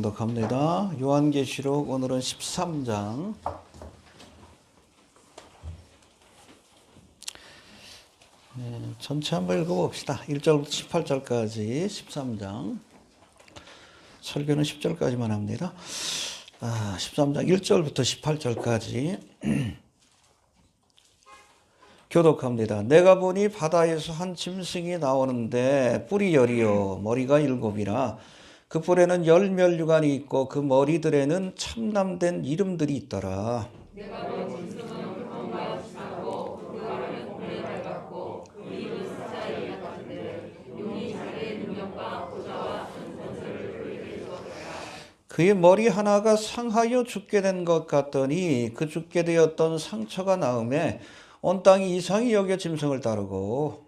합니다. 요한계시록 오늘은 13장. 전체 한번 읽어봅시다. 1절부터 18절까지 13장. 설교는 10절까지만 합니다. 13장 1절부터 18절까지 교독합니다. 내가 보니 바다에서 한 짐승이 나오는데 뿔이 10이요 머리가 7이라 그 뿔에는 10면류관이 있고 그 머리들에는 참남된 이름들이 있더라. 내가 본 짐승은 검과 치고 그 발은 공에 밟았고 그 입은 사자의 같은데 용이 자기의 능력과 보좌와 권세를 그에게 주었더라. 그의 머리 하나가 상하여 죽게 된 것 같더니 그 죽게 되었던 상처가 나음에 온 땅이 이상히 여겨 짐승을 따르고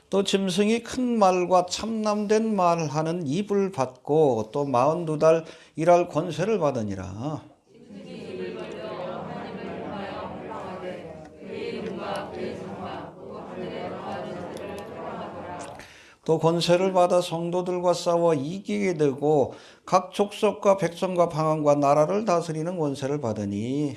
또 짐승이 큰 말과 참남된 말하는 입을 받고 또 42달 일할 권세를 받으니라. 또 권세를 받아 성도들과 싸워 이기게 되고 각 족속과 백성과 방언과 나라를 다스리는 권세를 받으니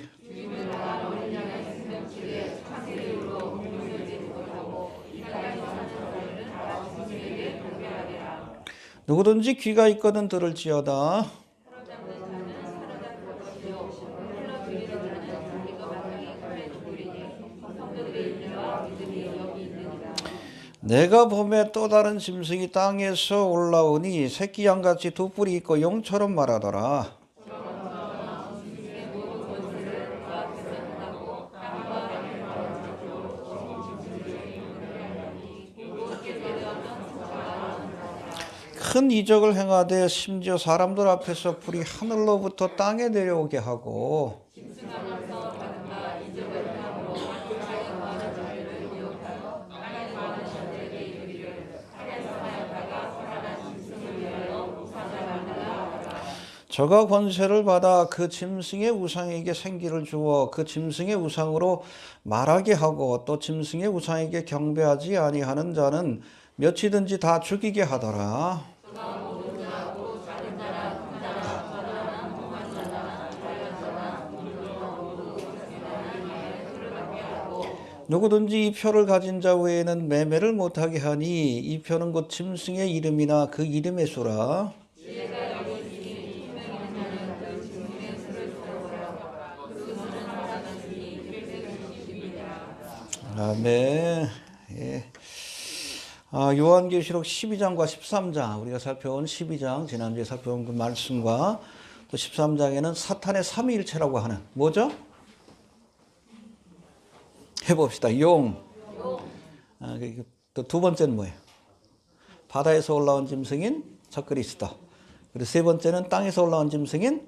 누구든지 귀가 있거든 들을지어다. 내가 봄에 또 다른 짐승이 땅에서 올라오니 새끼 양같이 두 뿔이 있고 용처럼 말하더라. 큰 이적을 행하되 심지어 사람들 앞에서 불이 하늘로부터 땅에 내려오게 하고 저가 권세를 받아 그 짐승의 우상에게 생기를 주어 그 짐승의 우상으로 말하게 하고 또 짐승의 우상에게 경배하지 아니하는 자는 몇이든지 다 죽이게 하더라. 누구든지 이 표를 가진 자 외에는 매매를 못하게 하니 이 표는 곧 짐승의 이름이나 그 이름의 수라. 아멘. 예. 요한계시록 12장과 13장 우리가 살펴온 12장 지난주에 살펴본 그 말씀과 또 13장에는 사탄의 삼위일체라고 하는 뭐죠? 해봅시다. 용. 또 두 번째는 뭐예요? 바다에서 올라온 짐승인 적그리스도. 그리고 세 번째는 땅에서 올라온 짐승인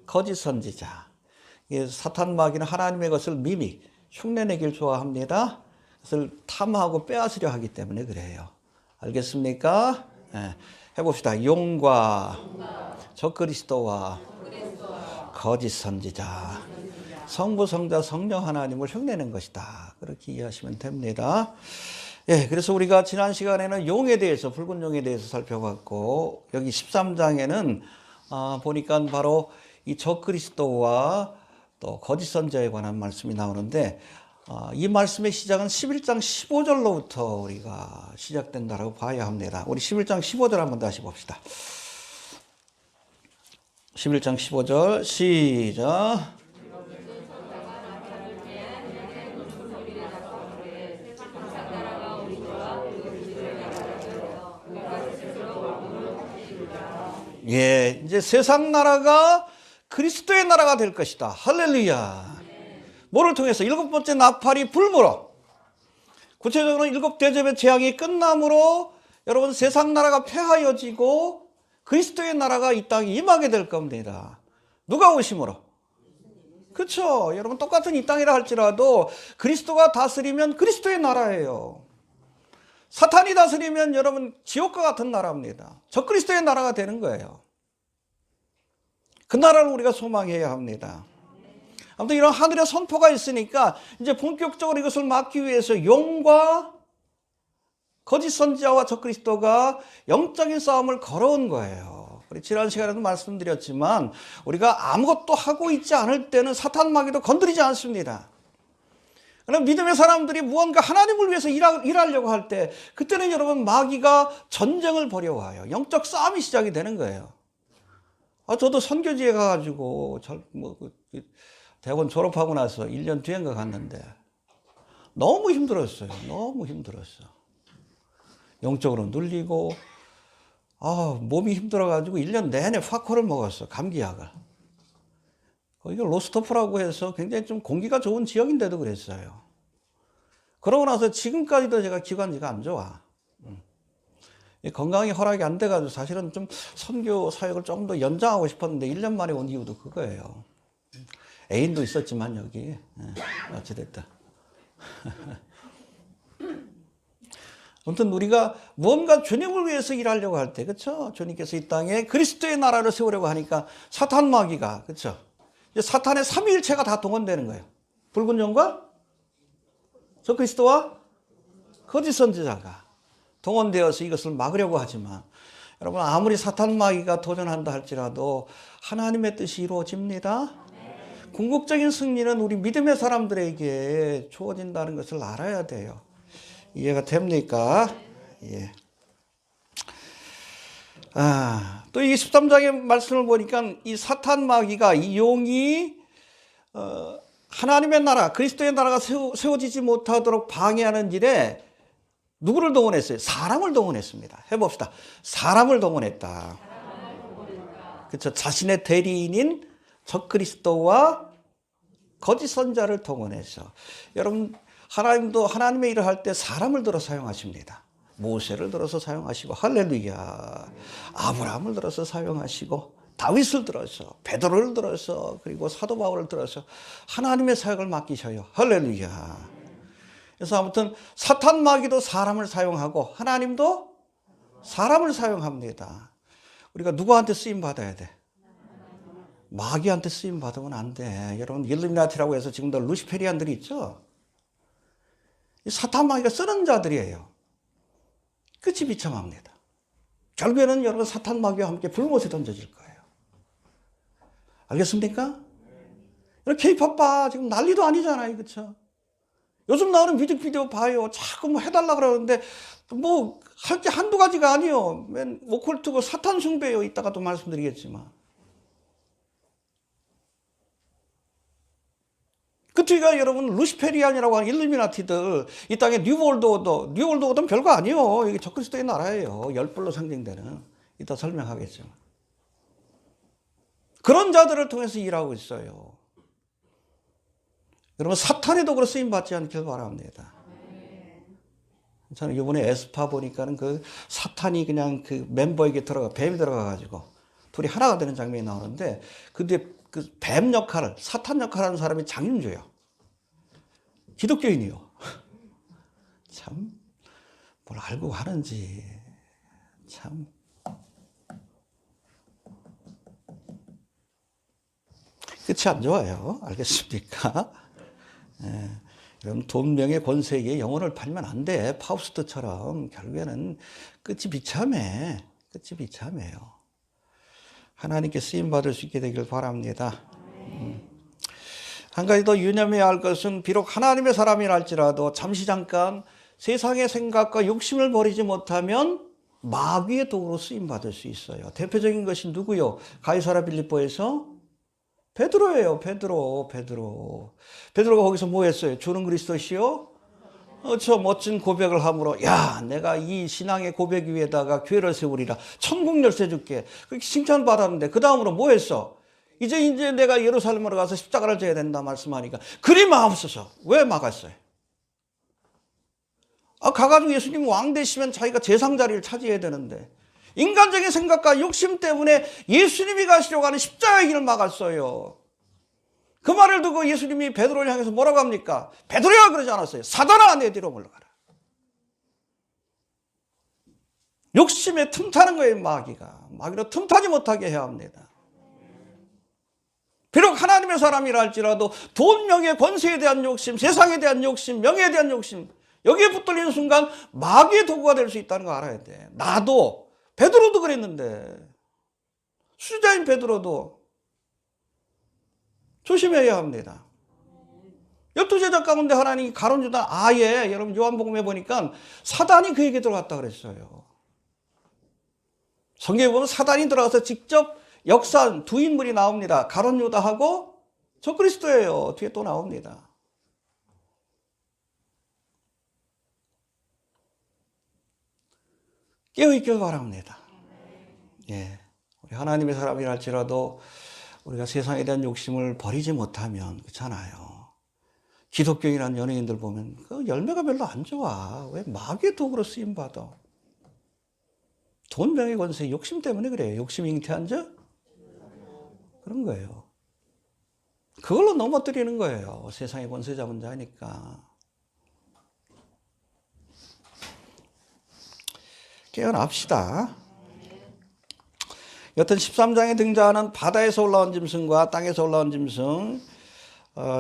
거짓 선지자. 사탄 마귀는 하나님의 것을 흉내내길 좋아합니다. 그것을 탐하고 빼앗으려 하기 때문에 그래요. 알겠습니까? 네. 해봅시다. 용과 적그리스도와 거짓 선지자. 성부, 성자, 성령 하나님을 흉내낸 것이다. 그렇게 이해하시면 됩니다. 예, 그래서 우리가 지난 시간에는 용에 대해서, 붉은 용에 대해서 살펴봤고, 여기 13장에는, 보니까 바로 이 적그리스도와 또 거짓 선지자에 관한 말씀이 나오는데, 이 말씀의 시작은 11장 15절로부터 우리가 시작된다고 봐야 합니다. 우리 11장 15절 한번 다시 봅시다. 11장 15절, 시작. 예, 이제 세상 나라가 그리스도의 나라가 될 것이다. 할렐루야. 뭐를 통해서? 일곱 번째 나팔이 불므로. 구체적으로 일곱 대접의 재앙이 끝남으로 여러분 세상 나라가 폐하여지고 그리스도의 나라가 이 땅에 임하게 될 겁니다. 누가 오심으로? 그렇죠. 여러분 똑같은 이 땅이라 할지라도 그리스도가 다스리면 그리스도의 나라예요. 사탄이 다스리면 여러분 지옥과 같은 나라입니다. 적그리스도의 나라가 되는 거예요. 그 나라를 우리가 소망해야 합니다. 아무튼 이런 하늘의 선포가 있으니까 이제 본격적으로 이것을 막기 위해서 용과 거짓 선지자와 적그리스도가 영적인 싸움을 걸어온 거예요. 우리 지난 시간에도 말씀드렸지만 우리가 아무것도 하고 있지 않을 때는 사탄 마귀도 건드리지 않습니다. 그럼 믿음의 사람들이 무언가 하나님을 위해서 일하려고 할 때 그때는 여러분 마귀가 전쟁을 벌여와요. 영적 싸움이 시작이 되는 거예요. 저도 선교지에 가가지고 대학원 졸업하고 나서 1년 뒤인가 갔는데 너무 힘들었어요. 너무 힘들었어. 영적으로 눌리고 몸이 힘들어가지고 1년 내내 파코를 먹었어. 감기약을. 거기가 로스토프라고 해서 굉장히 좀 공기가 좋은 지역인데도 그랬어요. 그러고 나서 지금까지도 제가 기관지가 안 좋아. 건강이 허락이 안 돼가지고 사실은 좀 선교 사역을 조금 더 연장하고 싶었는데 1년 만에 온 이유도 그거예요. 애인도 있었지만 여기 어찌됐든. 아무튼 우리가 무언가 주님을 위해서 일하려고 할 때, 그렇죠? 주님께서 이 땅에 그리스도의 나라를 세우려고 하니까 사탄 마귀가, 그렇죠? 이제 사탄의 삼위일체가 다 동원되는 거예요. 붉은 영과 적그리스도와 거짓 선지자가 동원되어서 이것을 막으려고 하지만 여러분 아무리 사탄 마귀가 도전한다 할지라도 하나님의 뜻이 이루어집니다. 궁극적인 승리는 우리 믿음의 사람들에게 주어진다는 것을 알아야 돼요. 이해가 됩니까? 예. 또 이 13장의 말씀을 보니까 이 사탄 마귀가 이 용이 하나님의 나라, 그리스도의 나라가 세워지지 못하도록 방해하는 일에 누구를 동원했어요? 사람을 동원했습니다. 해봅시다. 사람을 동원했다. 그렇죠. 자신의 대리인인 적그리스도와 거짓 선자를 동원해서 여러분 하나님도 하나님의 일을 할 때 사람을 들어 사용하십니다. 모세를 들어서 사용하시고 할렐루야. 아브라함을 들어서 사용하시고 다윗을 들어서 베드로를 들어서 그리고 사도 바울을 들어서 하나님의 사역을 맡기셔요. 할렐루야. 그래서 아무튼 사탄 마귀도 사람을 사용하고 하나님도 사람을 사용합니다. 우리가 누구한테 쓰임 받아야 돼? 마귀한테 쓰임 받으면 안 돼. 여러분 일루미나티라고 해서 지금도 루시페리안들이 있죠. 이 사탄 마귀가 쓰는 자들이에요. 끝이 비참합니다. 결국에는 여러분 사탄 마귀와 함께 불못에 던져질 거예요. 알겠습니까? K-POP 봐. 지금 난리도 아니잖아요. 그렇죠? 요즘 나오는 뮤직비디오 봐요. 자꾸 뭐 해달라 그러는데 뭐 할 게 한두 가지가 아니요. 맨 오컬트고 사탄 숭배요. 이따가 또 말씀드리겠지만. 그 뒤가 여러분 루시페리안이라고 하는 일루미나티들 이 땅에 뉴월드 오더는 별거 아니에요. 이게 적그리스도의 나라예요. 열불로 상징되는. 이따 설명하겠지만. 그런 자들을 통해서 일하고 있어요. 여러분 사탄의 도구로 쓰임받지 않길 바랍니다. 저는 이번에 에스파 보니까는 그 사탄이 그냥 그 멤버에게 뱀이 들어가가지고 둘이 하나가 되는 장면이 나오는데 그 뒤에 그 뱀 역할을, 사탄 역할을 하는 사람이 장윤주예요. 기독교인이요. 참, 뭘 알고 하는지, 참. 끝이 안 좋아요. 알겠습니까? 예. 여러분, 돈, 명예, 권세에 영혼을 팔면 안 돼. 파우스트처럼. 결국에는 끝이 비참해. 끝이 비참해요. 하나님께 쓰임받을 수 있게 되길 바랍니다. 한 가지 더 유념해야 할 것은 비록 하나님의 사람이라 할지라도 잠시 잠깐 세상의 생각과 욕심을 버리지 못하면 마귀의 도구로 쓰임받을 수 있어요. 대표적인 것이 누구요? 가이사랴 빌립보에서 베드로예요. 베드로가 거기서 뭐 했어요? 주는 그리스도시요? 저 멋진 고백을 함으로 내가 이 신앙의 고백 위에다가 교회를 세우리라. 천국 열쇠 줄게. 그렇게 칭찬받았는데 그 다음으로 뭐 했어? 이제 내가 예루살렘으로 가서 십자가를 져야 된다 말씀하니까 그리 마음없어서 왜 막았어요? 가가지고 예수님 왕 되시면 자기가 제상 자리를 차지해야 되는데 인간적인 생각과 욕심 때문에 예수님이 가시려고 하는 십자가의 길을 막았어요. 그 말을 듣고 예수님이 베드로를 향해서 뭐라고 합니까? 베드로야 그러지 않았어요. 사단아 내 뒤로 물러가라. 욕심에 틈타는 거예요. 마귀로 틈타지 못하게 해야 합니다. 비록 하나님의 사람이라 할지라도 돈, 명예, 권세에 대한 욕심, 세상에 대한 욕심, 명예에 대한 욕심, 여기에 붙들리는 순간 마귀의 도구가 될 수 있다는 거 알아야 돼. 나도, 베드로도 그랬는데, 수자인 베드로도 조심해야 합니다. 12제자 가운데 하나님이 가론유다, 아예 여러분 요한복음에 보니까 사단이 그에게 들어갔다 그랬어요. 성경에 보면 사단이 들어가서 직접 역사한 두 인물이 나옵니다. 가론유다하고 적그리스도예요. 뒤에 또 나옵니다. 깨어있길 바랍니다. 예, 우리 하나님의 사람이라 할지라도 우리가 세상에 대한 욕심을 버리지 못하면 그렇잖아요. 기독교인이라는 연예인들 보면 그 열매가 별로 안 좋아. 왜? 마귀의 도구로 쓰임받아. 돈, 명예, 권세, 욕심 때문에 그래요. 욕심이 잉태한 자? 그런 거예요. 그걸로 넘어뜨리는 거예요. 세상의 권세 잡은 자니까. 깨어납시다. 여튼 13장에 등장하는 바다에서 올라온 짐승과 땅에서 올라온 짐승,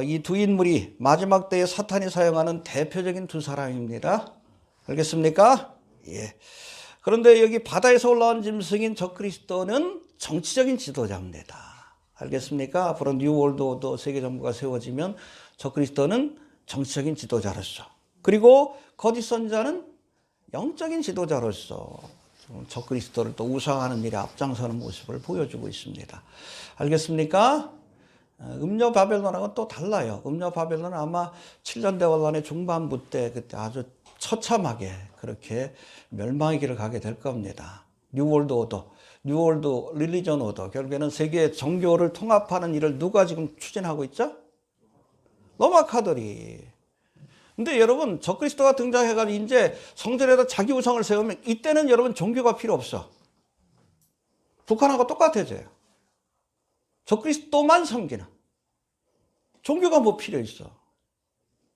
이 두 인물이 마지막 때에 사탄이 사용하는 대표적인 두 사람입니다. 알겠습니까? 예. 그런데 여기 바다에서 올라온 짐승인 적그리스도는 정치적인 지도자입니다. 알겠습니까? 앞으로 뉴월드 오더 세계정부가 세워지면 적그리스도는 정치적인 지도자로서, 그리고 거짓 선지자는 영적인 지도자로서 적그리스도를 또 우상하는 일에 앞장서는 모습을 보여주고 있습니다. 알겠습니까? 음녀 바벨론하고는 또 달라요. 음녀 바벨론은 아마 7년 대환란의 중반부 때 그때 아주 처참하게 그렇게 멸망의 길을 가게 될 겁니다. 뉴월드 오더, 뉴월드 릴리전 오더, 결국에는 세계 정교를 통합하는 일을 누가 지금 추진하고 있죠? 로마 카톨릭. 근데 여러분, 적그리스도가 등장해가지고 이제 성전에다 자기 우상을 세우면 이때는 여러분 종교가 필요 없어. 북한하고 똑같아져요. 적그리스도만 섬기는. 종교가 뭐 필요 있어.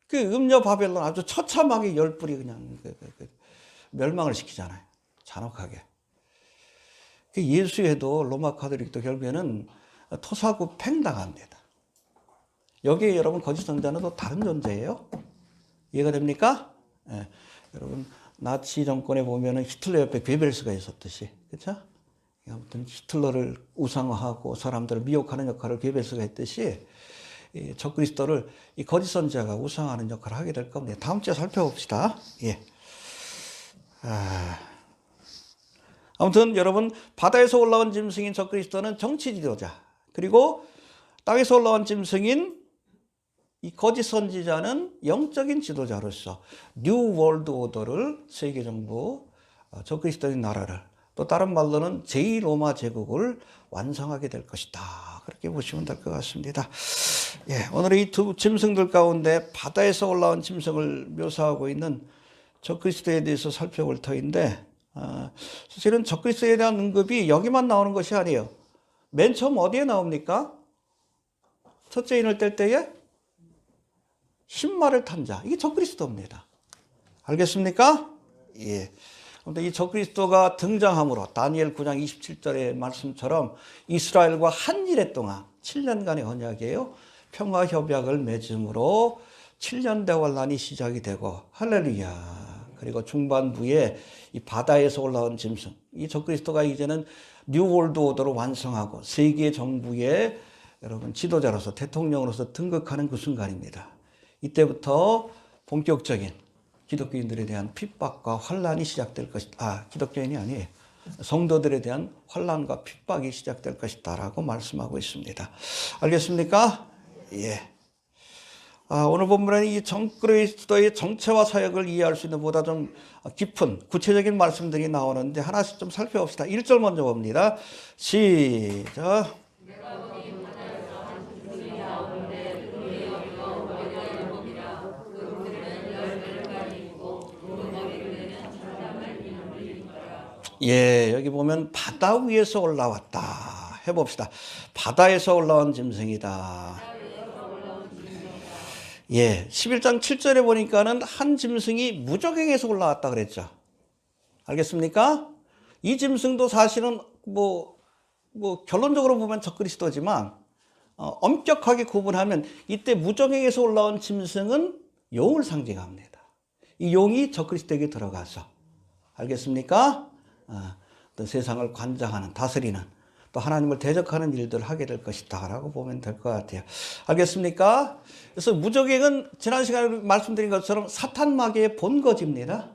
그 음녀 바벨론 아주 처참하게 열불이 그냥 멸망을 시키잖아요. 잔혹하게. 그 예수에도 로마 카톨릭도 결국에는 토사구 팽당합니다. 여기에 여러분 거짓 선지자는 또 다른 존재예요. 이해가 됩니까? 예. 여러분 나치 정권에 보면은 히틀러 옆에 괴벨스가 있었듯이, 그렇죠? 아무튼 히틀러를 우상화하고 사람들을 미혹하는 역할을 괴벨스가 했듯이 이 적그리스도를 이 거짓 선지자가 우상하는 역할을 하게 될 겁니다. 다음 주에 살펴봅시다. 예. 아무튼 여러분 바다에서 올라온 짐승인 적그리스도는 정치 지도자, 그리고 땅에서 올라온 짐승인 이 거짓 선지자는 영적인 지도자로서 뉴 월드 오더를 세계 정부, 적그리스도의 나라를, 또 다른 말로는 제2로마 제국을 완성하게 될 것이다. 그렇게 보시면 될 것 같습니다. 예, 오늘 이 두 짐승들 가운데 바다에서 올라온 짐승을 묘사하고 있는 적그리스도에 대해서 살펴볼 터인데, 사실은 적그리스도에 대한 언급이 여기만 나오는 것이 아니에요. 맨 처음 어디에 나옵니까? 첫째 인을 뗄 때에 흰말을 탄 자, 이게 적그리스도입니다. 알겠습니까? 예. 그런데 이 적그리스도가 등장함으로 다니엘 9장 27절의 말씀처럼 이스라엘과 한 일해 동안 7년간의 언약이에요. 평화협약을 맺음으로 7년 대환란이 시작이 되고, 할렐루야. 그리고 중반부에 이 바다에서 올라온 짐승, 이 적그리스도가 이제는 뉴월드 오더로 완성하고 세계 정부의 여러분 지도자로서, 대통령으로서 등극하는 그 순간입니다. 이때부터 본격적인 기독교인들에 대한 핍박과 환란이 시작될 것이다. 기독교인이 아니에요. 성도들에 대한 환란과 핍박이 시작될 것이다 라고 말씀하고 있습니다. 알겠습니까? 예. 오늘 본문에는 이 적그리스도의 정체와 사역을 이해할 수 있는 보다 좀 깊은 구체적인 말씀들이 나오는데 하나씩 좀 살펴봅시다. 1절 먼저 봅니다. 시작. 예, 여기 보면 바다 위에서 올라왔다. 해봅시다. 바다에서 올라온 짐승이다. 예, 11장 7절에 보니까는 한 짐승이 무적행에서 올라왔다 그랬죠. 알겠습니까? 이 짐승도 사실은 뭐 결론적으로 보면 적그리스도지만 엄격하게 구분하면 이때 무적행에서 올라온 짐승은 용을 상징합니다. 이 용이 적그리스도에게 들어가서 알겠습니까? 어떤 세상을 관장하는 다스리는 또 하나님을 대적하는 일들을 하게 될 것이다 라고 보면 될 것 같아요. 알겠습니까? 그래서 무적행은 지난 시간에 말씀드린 것처럼 사탄 마귀의 본거지입니다.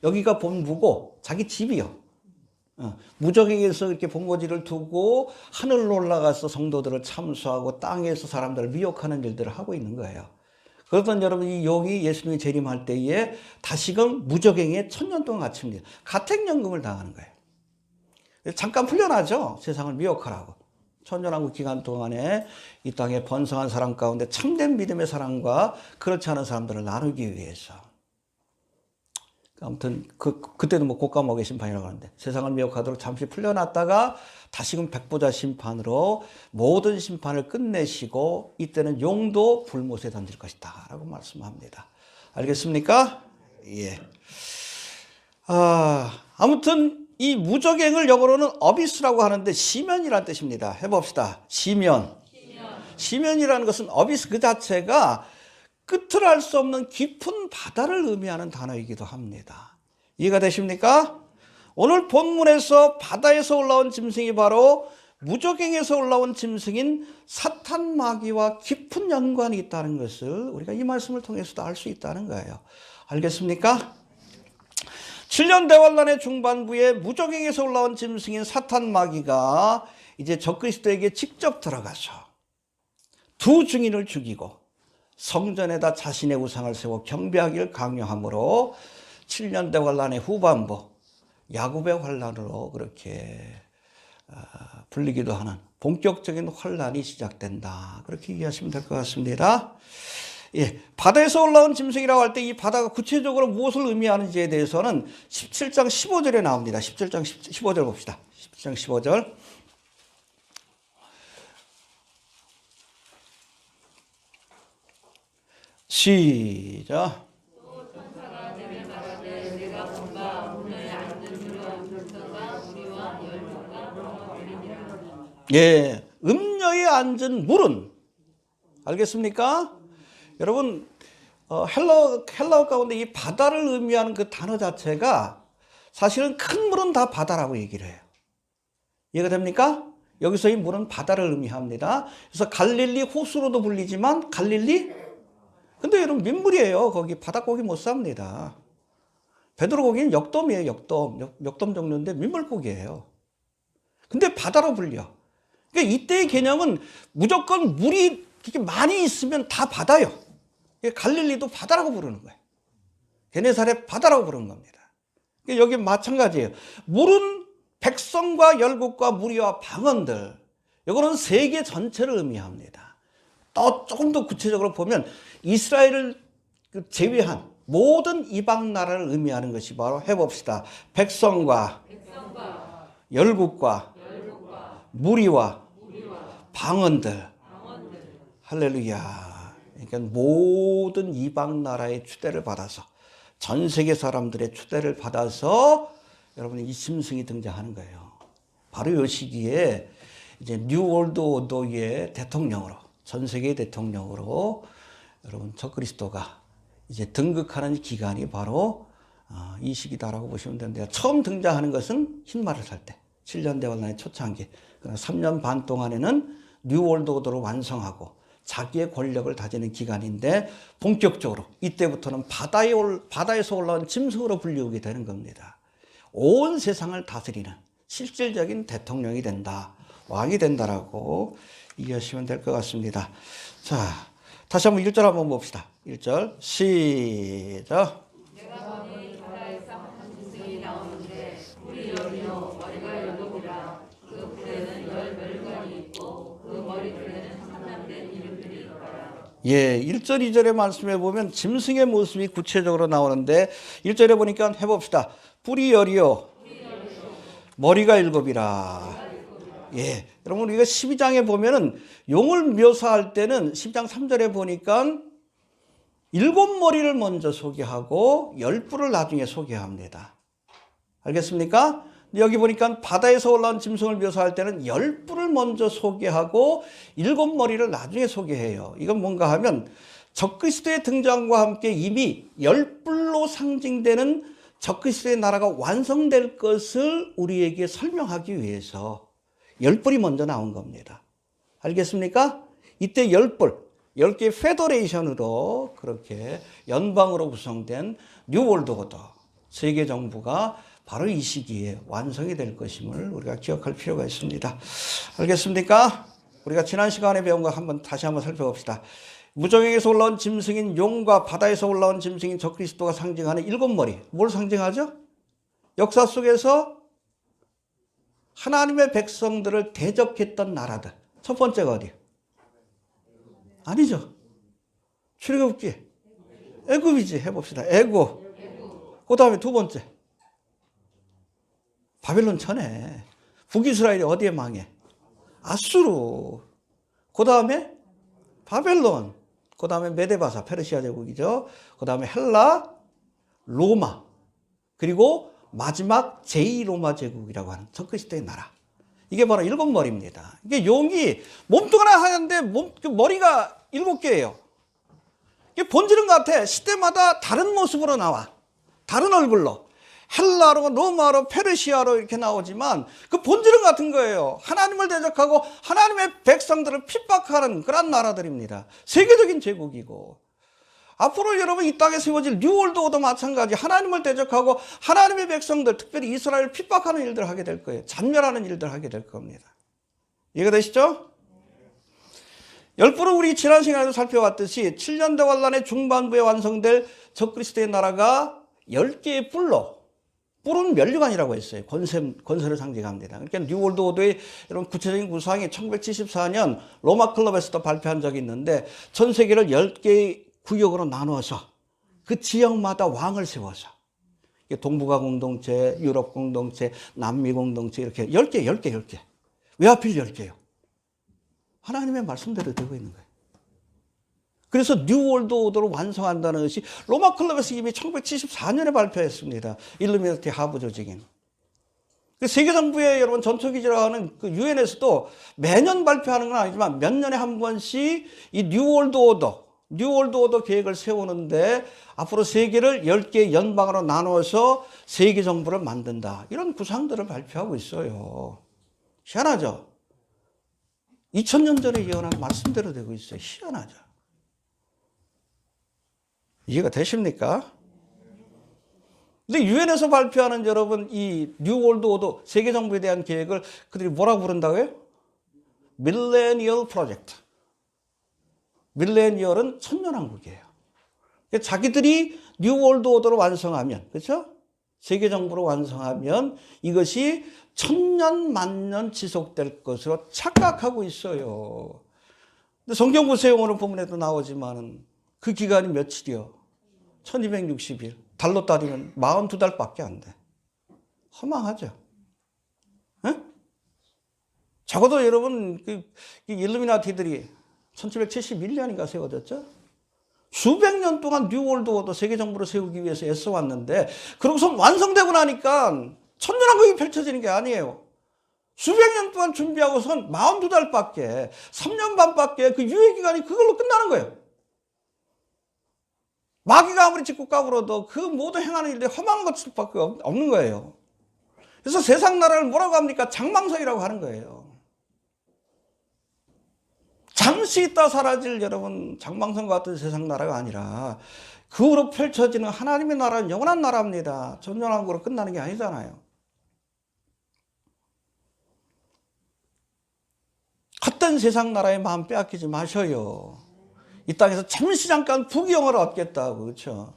여기가 본부고 자기 집이요. 무적행에서 이렇게 본거지를 두고 하늘로 올라가서 성도들을 참수하고 땅에서 사람들을 미혹하는 일들을 하고 있는 거예요. 그러던 여러분 이 용이 예수님이 재림할 때에 다시금 무적행에 1000년 동안 갇힙니다. 가택연금을 당하는 거예요. 잠깐 풀려나죠. 세상을 미혹하라고. 천년왕국 기간 동안에 이 땅에 번성한 사람 가운데 참된 믿음의 사람과 그렇지 않은 사람들을 나누기 위해서. 아무튼 그때도 뭐 곶감옥의 심판이라고 하는데 세상을 미혹하도록 잠시 풀려났다가 다시금 백보자 심판으로 모든 심판을 끝내시고 이때는 용도 불못에 던질 것이다 라고 말씀합니다. 알겠습니까? 예. 아무튼 이 무적행을 영어로는 어비스라고 하는데 시면이라는 뜻입니다. 해봅시다. 시면이라는 것은 어비스 그 자체가 끝을 알 수 없는 깊은 바다를 의미하는 단어이기도 합니다. 이해가 되십니까? 오늘 본문에서 바다에서 올라온 짐승이 바로 무적행에서 올라온 짐승인 사탄 마귀와 깊은 연관이 있다는 것을 우리가 이 말씀을 통해서도 알 수 있다는 거예요. 알겠습니까? 7년 대환란의 중반부에 무적행에서 올라온 짐승인 사탄 마귀가 이제 적그리스도에게 직접 들어가서 두 증인을 죽이고 성전에다 자신의 우상을 세워 경배하기를 강요하므로 7년 대환란의 후반부 야곱의 환란으로 그렇게 불리기도 하는 본격적인 환란이 시작된다. 그렇게 이해하시면 될 것 같습니다. 예, 바다에서 올라온 짐승이라고 할 때 이 바다가 구체적으로 무엇을 의미하는지에 대해서는 17장 15절에 나옵니다. 17장 15절 봅시다. 17장 15절. 시작. 예, 음녀에 앉은 물은 알겠습니까? 여러분 헬라어 가운데 이 바다를 의미하는 그 단어 자체가 사실은 큰 물은 다 바다라고 얘기를 해요. 이해가 됩니까? 여기서 이 물은 바다를 의미합니다. 그래서 갈릴리 호수로도 불리지만 갈릴리 근데 여러분 민물이에요. 거기 바닷고기 못 삽니다. 베드로 고기는 역돔이에요. 역돔 종류인데 민물고기예요. 근데 바다로 불려. 그러니까 이때의 개념은 무조건 물이 이렇게 많이 있으면 다 바다요. 갈릴리도 바다라고 부르는 거예요. 게네사렛 바다라고 부르는 겁니다. 그러니까 여기 마찬가지예요. 물은 백성과 열국과 무리와 방언들. 이거는 세계 전체를 의미합니다. 또 조금 더 구체적으로 보면 이스라엘을 제외한 모든 이방 나라를 의미하는 것이 바로 해봅시다. 백성과 열국과 무리와 방언들. 할렐루야. 그러니까 모든 이방 나라의 추대를 받아서 전 세계 사람들의 추대를 받아서 여러분 이 짐승이 등장하는 거예요. 바로 이 시기에 이제 뉴 월드 오더의 대통령으로 전 세계 대통령으로 여러분 적그리스도가 이제 등극하는 기간이 바로 이 시기다라고 보시면 되는데요. 처음 등장하는 것은 흰말을 살 때 7년 대환란의 초창기. 그러나 3년 반 동안에는 뉴 월드 오더를 완성하고 자기의 권력을 다지는 기간인데 본격적으로 이때부터는 바다에서 올라온 짐승으로 불리우게 되는 겁니다. 온 세상을 다스리는 실질적인 대통령이 된다. 왕이 된다라고 이해하시면 될 것 같습니다. 자, 다시 한번 1절 한번 봅시다. 1절 시작. 내가 보니 바다에서 한 짐승이 나오는데 물이 열이요 머리가 열독이라 그 불에는 열 멸관이 있고 그 머리들에는 참남된 이름들이 있더라. 예, 1절 2절의 말씀에 보면 짐승의 모습이 구체적으로 나오는데 1절에 보니까 해봅시다. 뿔이 열이요 머리가 일곱이라. 예, 여러분 우리가 12장에 보면은 용을 묘사할 때는 12장 3절에 보니까 7머리를 먼저 소개하고 10뿔을 나중에 소개합니다. 알겠습니까? 여기 보니까 바다에서 올라온 짐승을 묘사할 때는 10뿔을 먼저 소개하고 7머리를 나중에 소개해요. 이건 뭔가 하면 적그리스도의 등장과 함께 이미 10뿔로 상징되는 적그리스도의 나라가 완성될 것을 우리에게 설명하기 위해서 10뿔이 먼저 나온 겁니다. 알겠습니까? 이때 10뿔, 10개의 페더레이션으로 그렇게 연방으로 구성된 뉴월드 오더, 세계 정부가 바로 이 시기에 완성이 될 것임을 우리가 기억할 필요가 있습니다. 알겠습니까? 우리가 지난 시간에 배운 거 다시 한번 살펴봅시다. 무정에서 올라온 짐승인 용과 바다에서 올라온 짐승인 적그리스도가 상징하는 7머리. 뭘 상징하죠? 역사 속에서 하나님의 백성들을 대적했던 나라들. 첫 번째가 어디요? 아니죠. 출애굽기. 애굽이지. 해봅시다. 애굽. 그 다음에 두 번째. 바벨론 천에. 북이스라엘이 어디에 망해? 아수르. 그 다음에 바벨론. 그 다음에 메데바사, 페르시아 제국이죠. 그 다음에 헬라, 로마. 그리고 마지막 제2로마 제국이라고 하는 적그리스도의 나라. 이게 바로 7머리입니다. 이게 용이 몸뚱아리 하얀데 머리가 7개예요. 이게 본질은 같아. 시대마다 다른 모습으로 나와. 다른 얼굴로. 헬라로, 로마로, 페르시아로 이렇게 나오지만 그 본질은 같은 거예요. 하나님을 대적하고 하나님의 백성들을 핍박하는 그런 나라들입니다. 세계적인 제국이고. 앞으로 여러분 이 땅에 세워질 뉴월드 오더 마찬가지. 하나님을 대적하고 하나님의 백성들, 특별히 이스라엘을 핍박하는 일들을 하게 될 거예요. 잔멸하는 일들을 하게 될 겁니다. 이해가 되시죠? 10뿔은 우리 지난 시간에도 살펴봤듯이 7년대 환란의 중반부에 완성될 적그리스도의 나라가 10개의 뿔로, 뿔은 면류관이라고 했어요. 권세를 상징합니다. 그러니까 뉴월드 오더의 이런 구체적인 구상이 1974년 로마 클럽에서도 발표한 적이 있는데 전 세계를 10개의 구역으로 나누어서 그 지역마다 왕을 세워서 동북아 공동체, 유럽 공동체, 남미 공동체 이렇게 10개. 왜 하필 10개요? 하나님의 말씀대로 되고 있는 거예요. 그래서 뉴월드 오더를 완성한다는 것이 로마 클럽에서 이미 1974년에 발표했습니다. 일루미나티 하부 조직인. 세계정부의 여러분 전초기지라고 하는 그 유엔에서도 매년 발표하는 건 아니지만 몇 년에 한 번씩 이 뉴월드 오더 계획을 세우는데 앞으로 세계를 10개 연방으로 나누어서 세계 정부를 만든다. 이런 구상들을 발표하고 있어요. 희한하죠? 2000년 전에 예언한 말씀대로 되고 있어요. 희한하죠? 이해가 되십니까? 근데 유엔에서 발표하는 여러분 이 뉴월드 오더 세계 정부에 대한 계획을 그들이 뭐라고 부른다고요? 밀레니얼 프로젝트. 밀레니얼은 천년왕국이에요. 자기들이 뉴월드 오더를 완성하면, 그렇죠? 세계 정부로 완성하면 이것이 천년 만년 지속될 것으로 착각하고 있어요. 근데 성경 보세요. 오늘 본문에도 나오지만은 그 기간이 며칠이요? 1260일. 달로 따지면 42달밖에 안 돼. 허망하죠? 에? 적어도 여러분 그 일루미나티들이 1771년인가 세워졌죠? 수백 년 동안 뉴월드 오더 세계 정부를 세우기 위해서 애써왔는데 그러고서 완성되고 나니까 천년왕국이 펼쳐지는 게 아니에요. 수백 년 동안 준비하고선 42달밖에 3년 반밖에 그 유예기간이 그걸로 끝나는 거예요. 마귀가 아무리 짓고 까불어도 그 모두 행하는 일들이 허망한 것밖에 없는 거예요. 그래서 세상 나라를 뭐라고 합니까? 장망성이라고 하는 거예요. 잠시 있다 사라질 여러분 장망성 같은 세상 나라가 아니라 그 후로 펼쳐지는 하나님의 나라는 영원한 나라입니다. 전전왕국으로 끝나는 게 아니잖아요. 헛된 세상 나라의 마음 빼앗기지 마셔요. 이 땅에서 잠시 잠깐 부귀영화를 얻겠다고, 그렇죠?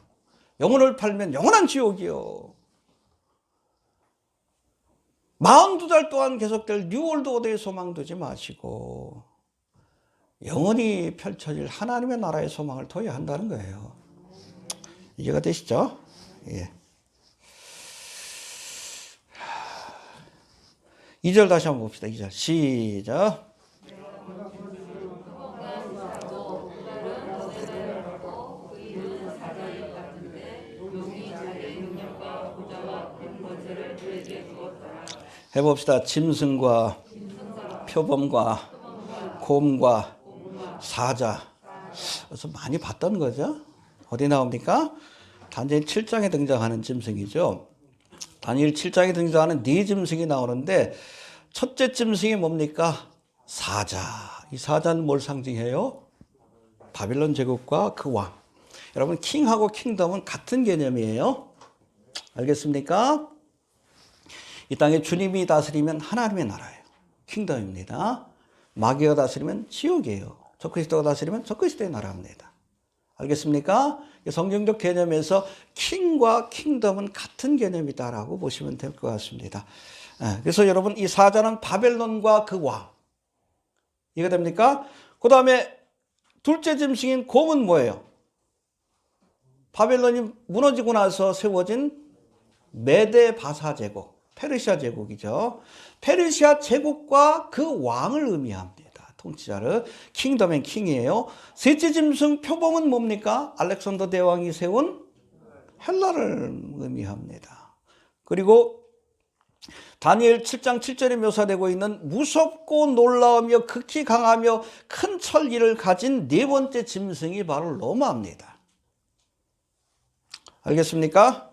영혼을 팔면 영원한 지옥이요. 42달 동안 계속될 뉴월드 오더의 소망 두지 마시고 영원히 펼쳐질 하나님의 나라의 소망을 둬야 한다는 거예요. 이해가 되시죠? 예. 2절 다시 한번 봅시다. 2절 시작. 해봅시다. 짐승과 표범과 곰과 사자. 그래서 많이 봤던 거죠. 어디 나옵니까? 다니엘 7장에 등장하는 짐승이죠. 다니엘 7장에 등장하는 네 짐승이 나오는데 첫째 짐승이 뭡니까? 사자. 이 사자는 뭘 상징해요? 바빌론 제국과 그 왕. 여러분, 킹하고 킹덤은 같은 개념이에요. 알겠습니까? 이 땅에 주님이 다스리면 하나님의 나라예요. 킹덤입니다. 마귀가 다스리면 지옥이에요. 적그리스도가 다스리면 적그리스도의 나라입니다. 알겠습니까? 성경적 개념에서 킹과 킹덤은 같은 개념이다라고 보시면 될 것 같습니다. 그래서 여러분, 이 사자는 바벨론과 그 왕. 이해가 됩니까? 그 다음에 둘째 짐승인 곰은 뭐예요? 바벨론이 무너지고 나서 세워진 메데 바사 제국, 페르시아 제국이죠. 페르시아 제국과 그 왕을 의미합니다. 통치자를. 킹덤 앤 킹이에요. 셋째 짐승 표범은 뭡니까? 알렉산더 대왕이 세운 헬라를 의미합니다. 그리고 다니엘 7장 7절에 묘사되고 있는 무섭고 놀라우며 극히 강하며 큰 천리를 가진 네 번째 짐승이 바로 로마입니다. 알겠습니까?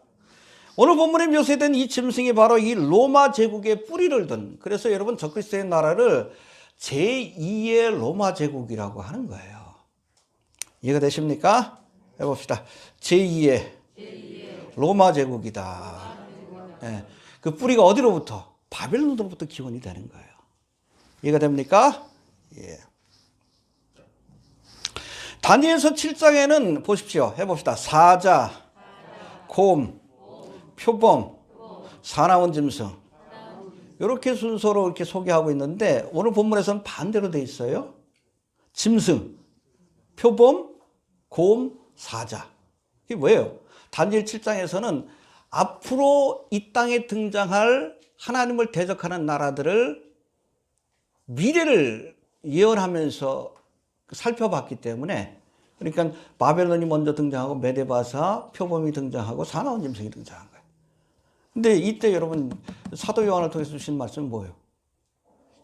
오늘 본문에 묘사된 이 짐승이 바로 이 로마 제국의 뿌리를 든, 그래서 여러분 적그리스도의 나라를 제2의 로마 제국이라고 하는 거예요. 이해가 되십니까? 해봅시다. 제2의 로마 제국이다. 네. 그 뿌리가 어디로부터? 바벨론으로부터 기원이 되는 거예요. 이해가 됩니까? 예. 다니엘서 7장에는 보십시오. 해봅시다. 사자, 곰, 표범, 사나운 짐승. 이렇게 순서로 이렇게 소개하고 있는데 오늘 본문에서는 반대로 돼 있어요. 짐승, 표범, 곰, 사자. 이게 뭐예요? 다니엘 7장에서는 앞으로 이 땅에 등장할 하나님을 대적하는 나라들을 미래를 예언하면서 살펴봤기 때문에, 그러니까 바벨론이 먼저 등장하고 메데바사, 표범이 등장하고 사나운 짐승이 등장한 거예요. 근데 이때 여러분 사도 요한을 통해서 주신 말씀은 뭐예요?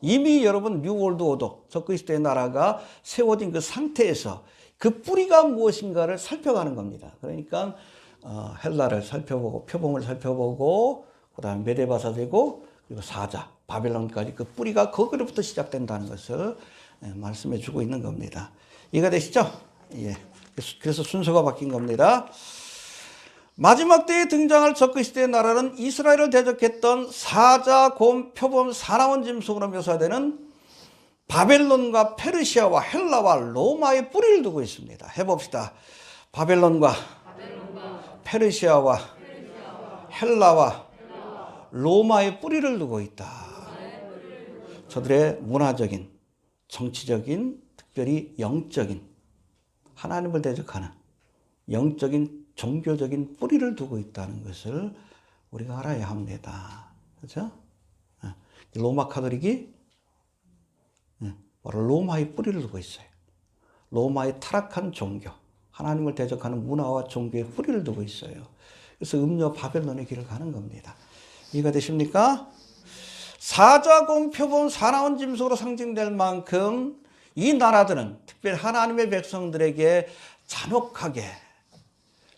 이미 여러분 뉴 월드 오더, 적그리스도의 나라가 세워진 그 상태에서 그 뿌리가 무엇인가를 살펴가는 겁니다. 그러니까 헬라를 살펴보고 표범을 살펴보고 그다음에 메데바사 되고 그리고 사자, 바벨론까지 그 뿌리가 거기로부터 시작된다는 것을 말씀해 주고 있는 겁니다. 이해가 되시죠? 예. 그래서 순서가 바뀐 겁니다. 마지막 때에 등장할 적그리스도의 나라는 이스라엘을 대적했던 사자, 곰, 표범, 사나운 짐승으로 묘사되는 바벨론과 페르시아와 헬라와 로마의 뿌리를 두고 있습니다. 해봅시다. 바벨론과 페르시아와 헬라와 로마의 뿌리를 두고 있다. 저들의 문화적인, 정치적인, 특별히 영적인, 하나님을 대적하는 영적인 종교적인 뿌리를 두고 있다는 것을 우리가 알아야 합니다. 그렇죠? 로마 카톨릭이 바로 로마의 뿌리를 두고 있어요. 로마의 타락한 종교, 하나님을 대적하는 문화와 종교의 뿌리를 두고 있어요. 그래서 음녀 바벨론의 길을 가는 겁니다. 이해가 되십니까? 사자, 곰, 표범, 사나운 짐승으로 상징될 만큼 이 나라들은 특별히 하나님의 백성들에게 잔혹하게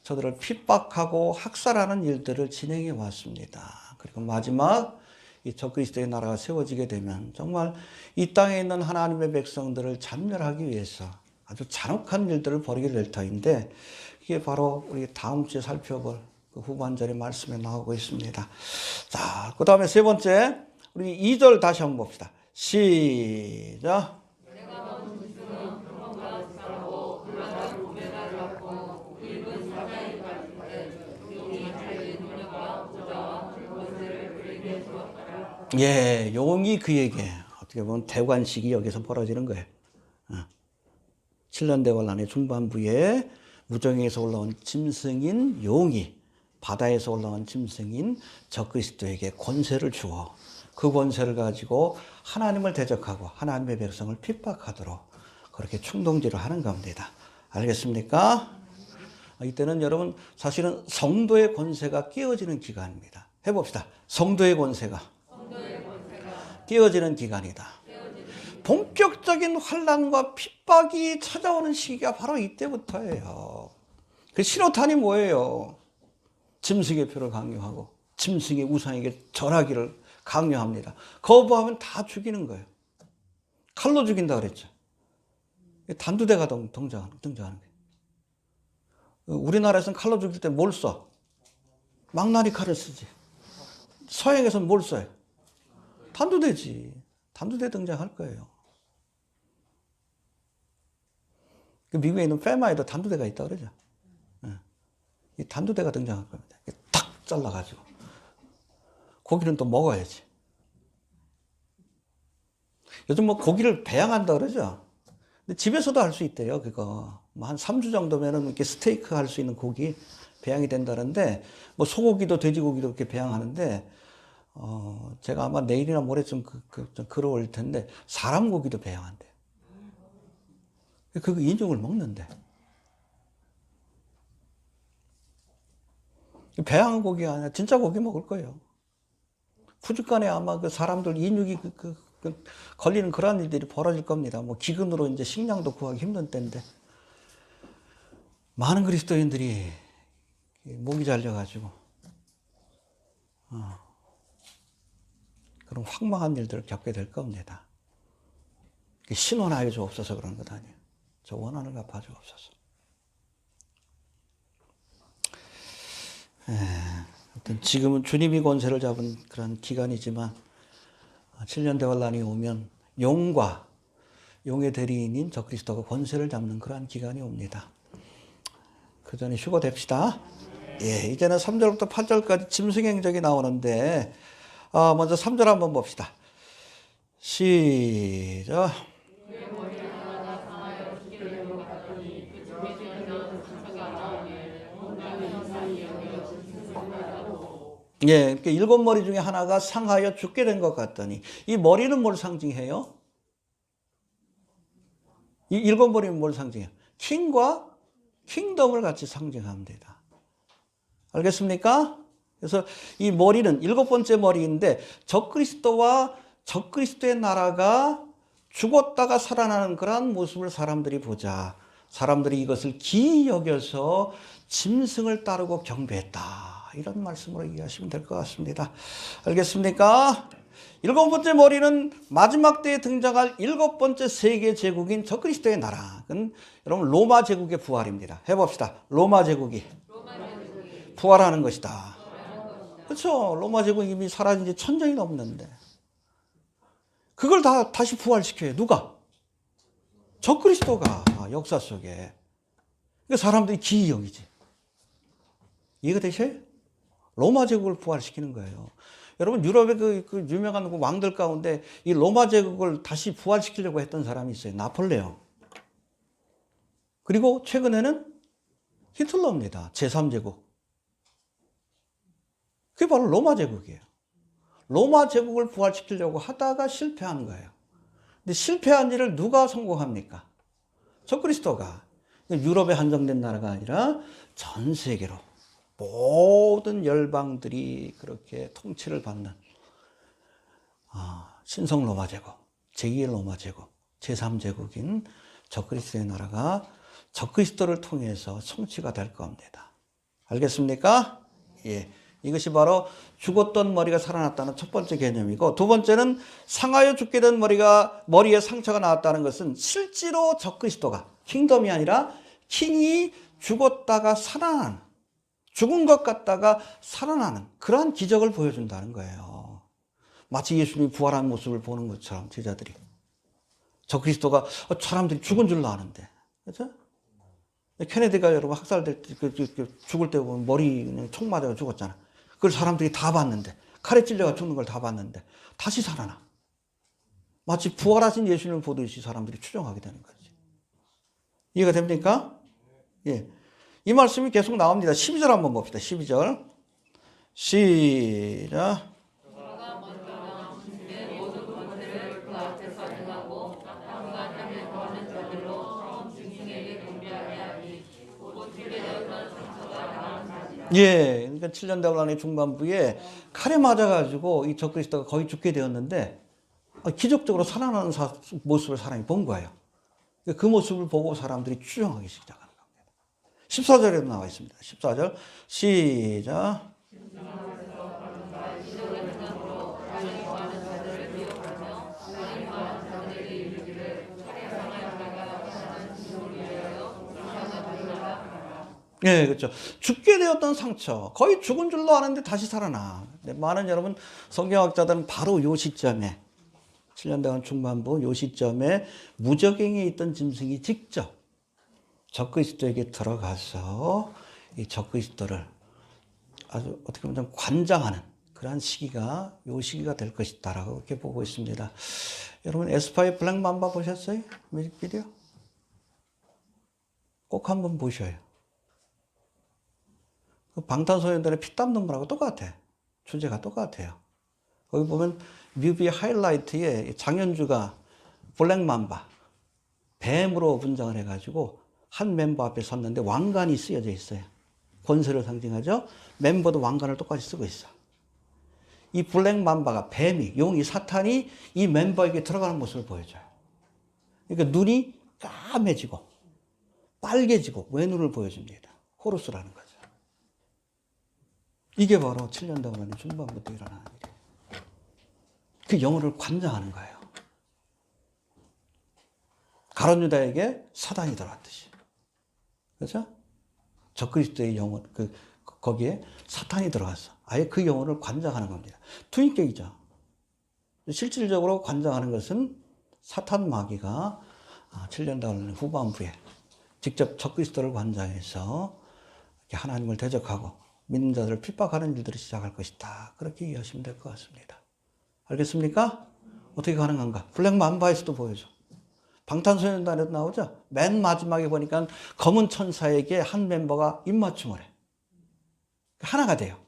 저들을 핍박하고 학살하는 일들을 진행해 왔습니다. 그리고 마지막 이 적그리스도의 나라가 세워지게 되면 정말 이 땅에 있는 하나님의 백성들을 잔멸하기 위해서 아주 잔혹한 일들을 벌이게 될 터인데, 이게 바로 우리 다음 주에 살펴볼 그 후반절의 말씀에 나오고 있습니다. 자, 그 다음에 세 번째, 우리 2절 다시 한번 봅시다. 시작. 예, 용이 그에게, 어떻게 보면 대관식이 여기서 벌어지는 거예요. 7년 대환란의 중반부에 무정에서 올라온 짐승인 용이 바다에서 올라온 짐승인 적그리스도에게 권세를 주어 그 권세를 가지고 하나님을 대적하고 하나님의 백성을 핍박하도록 그렇게 충동질을 하는 겁니다. 알겠습니까? 이때는 여러분 사실은 성도의 권세가 깨어지는 기간입니다. 해봅시다. 성도의 권세가 깨어지는 기간이다. 본격적인 환난과 핍박이 찾아오는 시기가 바로 이때부터예요. 그 신호탄이 뭐예요? 짐승의 표를 강요하고 짐승의 우상에게 절하기를 강요합니다. 거부하면 다 죽이는 거예요. 칼로 죽인다 그랬죠. 단두대가 등장하는 거예요. 우리나라에서는 칼로 죽일 때 뭘 써? 망나니 칼을 쓰지. 서양에서는 뭘 써요? 단두대지. 단두대 등장할 거예요. 미국에 있는 페마에도 단두대가 있다 그러죠. 이 단두대가 등장할 겁니다. 탁 잘라가지고. 고기는 또 먹어야지. 요즘 뭐 고기를 배양한다 그러죠. 근데 집에서도 할 수 있대요, 그거. 뭐 한 3주 정도면은 이렇게 스테이크 할 수 있는 고기 배양이 된다는데, 뭐 소고기도 돼지고기도 이렇게 배양하는데, 제가 아마 내일이나 모레쯤 좀 글을 올릴 텐데, 사람 고기도 배양한대요. 그거 인육을 먹는데. 배양한 고기가 아니라 진짜 고기 먹을 거예요. 후죽간에 아마 그 사람들 인육이 걸리는 그런 일들이 벌어질 겁니다. 뭐 기근으로 이제 식량도 구하기 힘든 때인데 많은 그리스도인들이 목이 잘려가지고 그런 황망한 일들을 겪게 될 겁니다. 신원하여 주옵소서 그런 것 아니에요. 저 원한을 갚아 주옵소서. 아무튼 지금은 주님이 권세를 잡은 그런 기간이지만 7년 대환란이 오면 용과 용의 대리인인 적그리스도가 권세를 잡는 그러한 기간이 옵니다. 그 전에 휴거됩시다. 예, 이제는 3절부터 8절까지 짐승의 행적이 나오는데 먼저 3절 한번 봅시다. 시작. 예, 그러니까 7머리 중에 하나가 상하여 죽게 된 것 같더니 이 머리는 뭘 상징해요? 이 7머리는 뭘 상징해요? 킹과 킹덤을 같이 상징합니다. 알겠습니까? 그래서 이 머리는 7번째 머리인데 적그리스도와 적그리스도의 나라가 죽었다가 살아나는 그런 모습을 사람들이 보자. 사람들이 이것을 기이 여겨서 짐승을 따르고 경배했다. 이런 말씀으로 이해하시면 될 것 같습니다. 알겠습니까? 7번째 머리는 마지막 때에 등장할 7번째 세계 제국인 적그리스도의 나라. 그건 여러분 로마 제국의 부활입니다. 해봅시다. 로마 제국이 부활하는 것이다. 그렇죠. 로마 제국이 이미 사라진 지 1000년이 넘는데 그걸 다시 부활시켜요. 누가? 적그리스도가 역사 속에. 그러니까 사람들이 기이 여기지. 이해가 되셔요? 로마 제국을 부활시키는 거예요. 여러분 유럽의 그 유명한 왕들 가운데 이 로마 제국을 다시 부활시키려고 했던 사람이 있어요. 나폴레옹. 그리고 최근에는 히틀러입니다. 제3제국. 그게 바로 로마 제국이에요. 로마 제국을 부활시키려고 하다가 실패한 거예요. 근데 실패한 일을 누가 성공합니까? 적그리스도가. 유럽에 한정된 나라가 아니라 전 세계로 모든 열방들이 그렇게 통치를 받는 신성 로마 제국, 제2의 로마 제국, 제3제국인 적그리스도의 나라가 적그리스도를 통해서 성취가 될 겁니다. 알겠습니까? 예. 이것이 바로 죽었던 머리가 살아났다는 첫 번째 개념이고, 두 번째는 상하여 죽게 된 머리에 상처가 나왔다는 것은 실제로 적그리스도가 킹덤이 아니라 킹이 죽었다가 살아나는, 죽은 것 같다가 살아나는 그러한 기적을 보여준다는 거예요. 마치 예수님이 부활한 모습을 보는 것처럼 제자들이. 적그리스도가 사람들이 죽은 줄로 아는데, 그렇죠? 케네디가 여러분 학살될 때 죽을 때 보면 머리 그냥 총 맞아서 죽었잖아. 그걸 사람들이 다 봤는데, 칼에 찔려가 죽는 걸 다 봤는데 다시 살아나. 마치 부활하신 예수님을 보듯이 사람들이 추정하게 되는 거지. 이해가 됩니까? 예. 이 말씀이 계속 나옵니다. 12절 한번 봅시다. 12절. 시작. 예, 그러니까 7년 대환란의 중반부에 칼에 맞아가지고 이 적그리스도가 거의 죽게 되었는데 기적적으로 살아나는 모습을 사람이 본 거예요. 그 모습을 보고 사람들이 추정하기 시작하는 겁니다. 14절에도 나와 있습니다. 14절 시작. 네, 그렇죠. 죽게 되었던 상처, 거의 죽은 줄로 아는데 다시 살아나. 많은 여러분 성경학자들은 바로 요 시점에 7년대원 중반부 요 시점에 무적행에 있던 짐승이 직접 적그리스도에게 들어가서 이 적그리스도를 아주 어떻게 보면 좀 관장하는 그러한 시기가 요 시기가 될 것이다라고 그렇게 보고 있습니다. 여러분 에스파의 블랙 맘바 보셨어요? 뮤직비디오? 꼭 한번 보셔요. 그 방탄소년단의 피땀 눈물하고 똑같아. 주제가 똑같아요. 거기 보면 뮤비 하이라이트에 장현주가 블랙 맘바 뱀으로 분장을 해가지고 한 멤버 앞에 섰는데 왕관이 쓰여져 있어요. 권세를 상징하죠. 멤버도 왕관을 똑같이 쓰고 있어. 이 블랙 맘바가 뱀이 용이 사탄이 이 멤버에게 들어가는 모습을 보여줘요. 그러니까 눈이 까매지고 빨개지고 외눈을 보여줍니다. 호루스라는 거죠. 이게 바로 7년 동안의 중반부터 일어나는 일이에요. 그 영혼을 관장하는 거예요. 가룟 유다에게 사단이 들어왔듯이. 그렇죠? 적그리스도의 영혼, 거기에 사탄이 들어갔어. 아예 그 영혼을 관장하는 겁니다. 투인격이죠. 실질적으로 관장하는 것은 사탄 마귀가 7년 동안 후반부에 직접 적그리스도를 관장해서 하나님을 대적하고 믿는 자들을 핍박하는 일들을 시작할 것이다. 그렇게 이해하시면 될 것 같습니다. 알겠습니까? 어떻게 가능한가? 블랙 맘바에서도 보여줘. 방탄소년단에도 나오죠? 맨 마지막에 보니까 검은 천사에게 한 멤버가 입맞춤을 해. 하나가 돼요.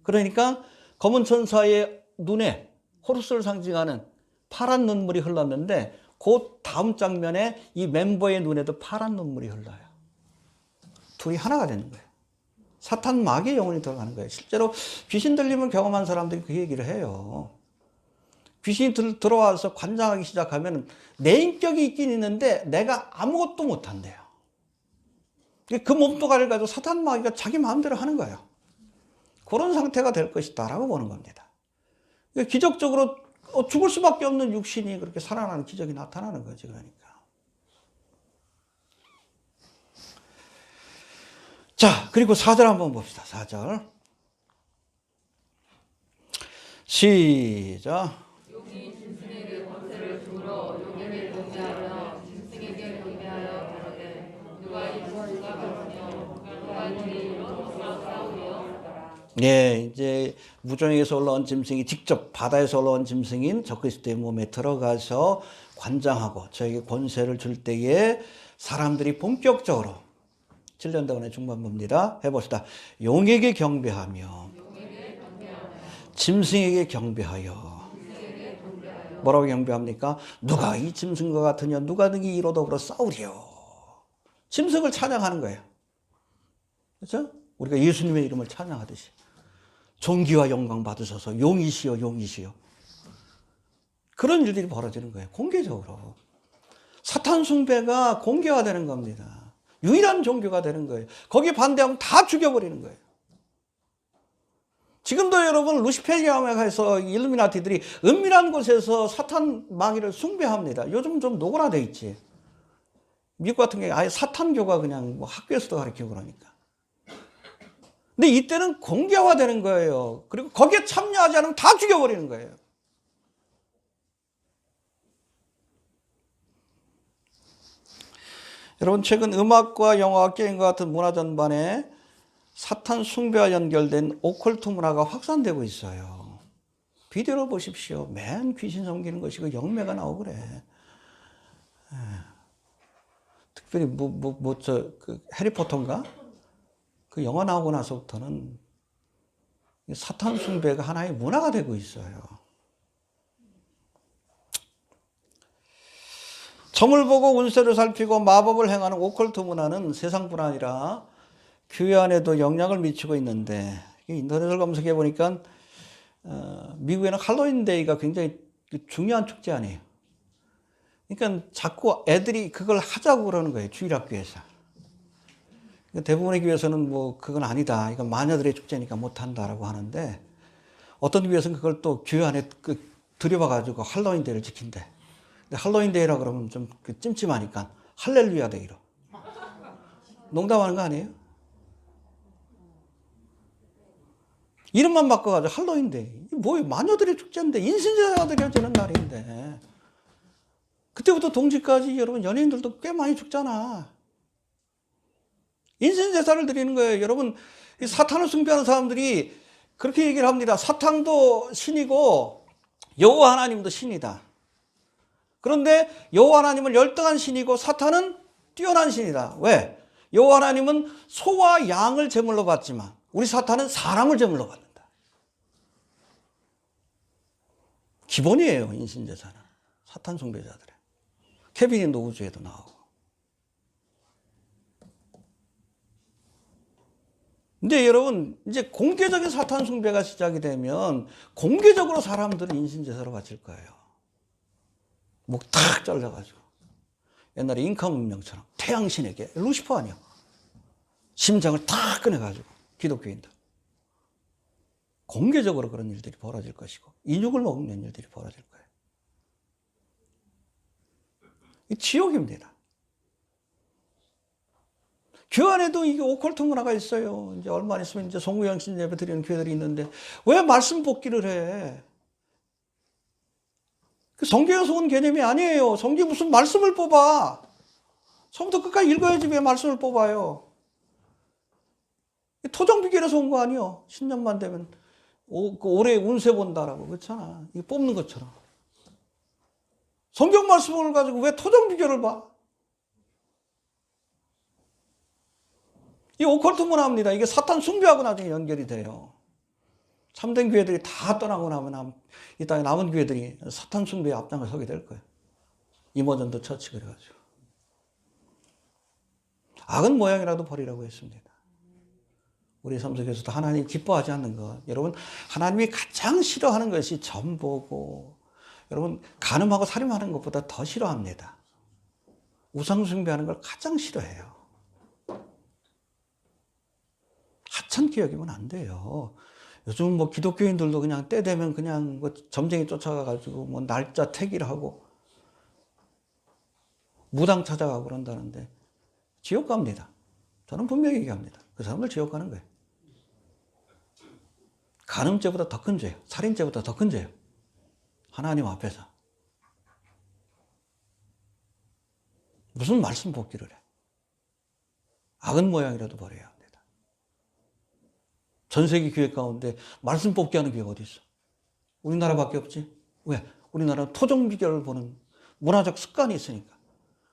그러니까 검은 천사의 눈에 호루스를 상징하는 파란 눈물이 흘렀는데 그 다음 장면에 이 멤버의 눈에도 파란 눈물이 흘러요. 둘이 하나가 되는 거예요. 사탄 마귀의 영혼이 들어가는 거예요. 실제로 귀신 들림을 경험한 사람들이 그 얘기를 해요. 귀신이 들어와서 관장하기 시작하면 내 인격이 있긴 있는데 내가 아무것도 못한대요. 그 몸뚱아리를 가지고 사탄 마귀가 자기 마음대로 하는 거예요. 그런 상태가 될 것이다 라고 보는 겁니다. 기적적으로 죽을 수밖에 없는 육신이 그렇게 살아나는 기적이 나타나는 거지. 그러니까. 자, 그리고 4절 한번 봅시다. 4절. 시작. 용이 짐승에게 권세를 주므로 용에게 경배하며 짐승에게 경배하여 가로되 누가 이 짐승과 같으며 누가 너희 이로써 싸우며. 예, 이제 무정에서 올라온 짐승이 직접 바다에서 올라온 짐승인 적그리스도의 몸에 들어가서 관장하고 저에게 권세를 줄 때에 사람들이 본격적으로 7년 동안의 중반부입니다. 해봅시다. 용에게 경배하며 짐승에게 경배하여. 뭐라고 경배합니까? 누가 이 짐승과 같으냐? 누가 능히 이로 더불어 싸우리요? 짐승을 찬양하는 거예요. 그렇죠? 우리가 예수님의 이름을 찬양하듯이 존귀와 영광 받으셔서 용이시여 용이시여. 그런 일들이 벌어지는 거예요. 공개적으로. 사탄 숭배가 공개화되는 겁니다. 유일한 종교가 되는 거예요. 거기에 반대하면 다 죽여버리는 거예요. 지금도 여러분 루시페리아에 가서 일루미나티들이 은밀한 곳에서 사탄 마귀를 숭배합니다. 요즘 좀 노골화돼 있지. 미국 같은 경우에 아예 사탄교가 그냥 뭐 학교에서도 가르치고 그러니까. 근데 이때는 공개화되는 거예요. 그리고 거기에 참여하지 않으면 다 죽여버리는 거예요. 여러분 최근 음악과 영화와 게임과 같은 문화 전반에 사탄 숭배와 연결된 오컬트 문화가 확산되고 있어요. 비디오를 보십시오. 맨 귀신 섬기는 것이고 영매가 나오고 그래. 특별히 그 해리포터인가? 그 영화 나오고 나서부터는 사탄 숭배가 하나의 문화가 되고 있어요. 점을 보고 운세를 살피고 마법을 행하는 오컬트 문화는 세상뿐 아니라 교회 안에도 영향을 미치고 있는데 인터넷을 검색해 보니까 미국에는 할로윈 데이가 굉장히 중요한 축제 아니에요. 그러니까 자꾸 애들이 그걸 하자고 그러는 거예요. 주일학교에서. 그러니까 대부분의 교회에서는 뭐 그건 아니다. 이건 마녀들의 축제니까 못한다라고 하는데 어떤 교회에서는 그걸 또 교회 안에 들여봐가지고 할로윈 데이를 지킨대. 근데 할로윈 데이라 그러면 좀 찜찜하니까 할렐루야 데이로. 농담하는 거 아니에요? 이름만 바꿔가지고 할로윈 데이. 이게 뭐예요? 마녀들의 축제인데 인신제사가 드려지는 날인데. 그때부터 동지까지 여러분 연예인들도 꽤 많이 죽잖아. 인신제사를 드리는 거예요. 여러분 사탄을 숭배하는 사람들이 그렇게 얘기를 합니다. 사탄도 신이고 여호와 하나님도 신이다. 그런데 여호와 하나님은 열등한 신이고 사탄은 뛰어난 신이다. 왜? 여호와 하나님은 소와 양을 제물로 받지만 우리 사탄은 사람을 제물로 받는다. 기본이에요. 인신제사는. 사탄 숭배자들의. 케빈이 노우주에도 나오고. 근데 여러분 이제 공개적인 사탄 숭배가 시작이 되면 공개적으로 사람들은 인신제사로 바칠 거예요. 목 탁 잘라가지고. 옛날에 잉카 문명처럼 태양신에게 루시퍼 아니야. 심장을 탁 꺼내가지고 기독교인들. 공개적으로 그런 일들이 벌어질 것이고 인육을 먹는 일들이 벌어질 거예요. 이 지옥입니다. 교회 안에도 이게 오컬트 문화가 있어요. 이제 얼마 안 있으면 이제 송구영신 예배 드리는 교회들이 있는데 왜 말씀 복기를 해? 그 성경에서 온 개념이 아니에요. 성경에 무슨 말씀을 뽑아? 처음부터 끝까지 읽어야지 왜 말씀을 뽑아요? 토정비결에서 온 거 아니요? 신년만 되면 올해 운세 본다라고 그렇잖아. 이거 뽑는 것처럼. 성경 말씀을 가지고 왜 토정비결을 봐? 이 오컬트 문화입니다. 이게 사탄 숭배하고 나중에 연결이 돼요. 참된 교회들이 다 떠나고 나면 이 땅에 남은 교회들이 사탄 숭배의 앞장을 서게 될 거예요. 이모전도 처치 그래가지고. 악은 모양이라도 버리라고 했습니다. 우리 삶 속에서도 하나님 기뻐하지 않는 것. 여러분 하나님이 가장 싫어하는 것이 점보고 여러분 간음하고 살인하는 것보다 더 싫어합니다. 우상 숭배하는 걸 가장 싫어해요. 하찮게 여기면 안 돼요. 요즘 뭐 기독교인들도 그냥 때 되면 그냥 뭐 점쟁이 쫓아가가지고 뭐 날짜 택일하고 무당 찾아가고 그런다는데 지옥 갑니다. 저는 분명히 얘기합니다. 그 사람들 지옥 가는 거예요. 간음죄보다 더 큰 죄예요. 살인죄보다 더 큰 죄예요. 하나님 앞에서. 무슨 말씀 복기를 해. 악은 모양이라도 버려야 합니다. 전 세계 교회 가운데 말씀 복기하는 교회가 어디 있어? 우리나라밖에 없지. 왜? 우리나라는 토종비결을 보는 문화적 습관이 있으니까.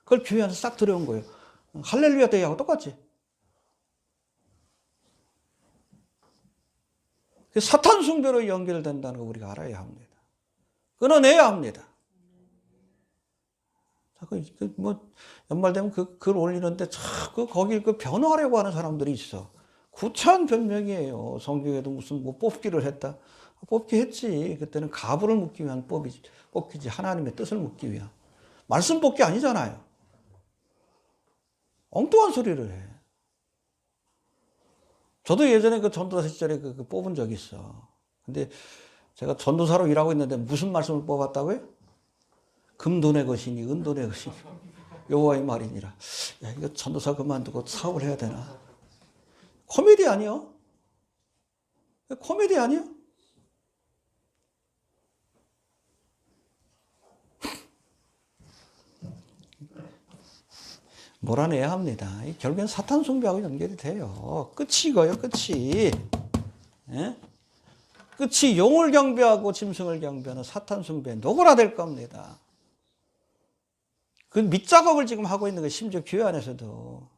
그걸 교회 안에 싹 들여온 거예요. 할렐루야 데이하고 똑같지. 사탄 숭배로 연결된다는 거 우리가 알아야 합니다. 끊어내야 합니다. 자꾸 뭐 연말 되면 글 올리는데 자꾸 거길 변호하려고 하는 사람들이 있어. 구차한 변명이에요. 성경에도 무슨 뭐 뽑기를 했다. 뽑기 했지. 그때는 가부를 묻기 위한 뽑기지. 하나님의 뜻을 묻기 위한. 말씀 뽑기 아니잖아요. 엉뚱한 소리를 해. 저도 예전에 그 전도사 시절에 그 뽑은 적이 있어. 근데 제가 전도사로 일하고 있는데 무슨 말씀을 뽑았다고요? 금돈의 것이니 은돈의 것이니 여호와의 말이니라. 야, 이거 전도사 그만두고 사업을 해야 되나? 코미디 아니요? 코미디 아니요? 몰아내야 합니다. 결국엔 사탄 숭배하고 연결이 돼요. 끝이 이거예요, 끝이. 예? 끝이 용을 경배하고 짐승을 경배하는 사탄 숭배 노골화될 겁니다. 그 밑작업을 지금 하고 있는 거 심지어 교회 안에서도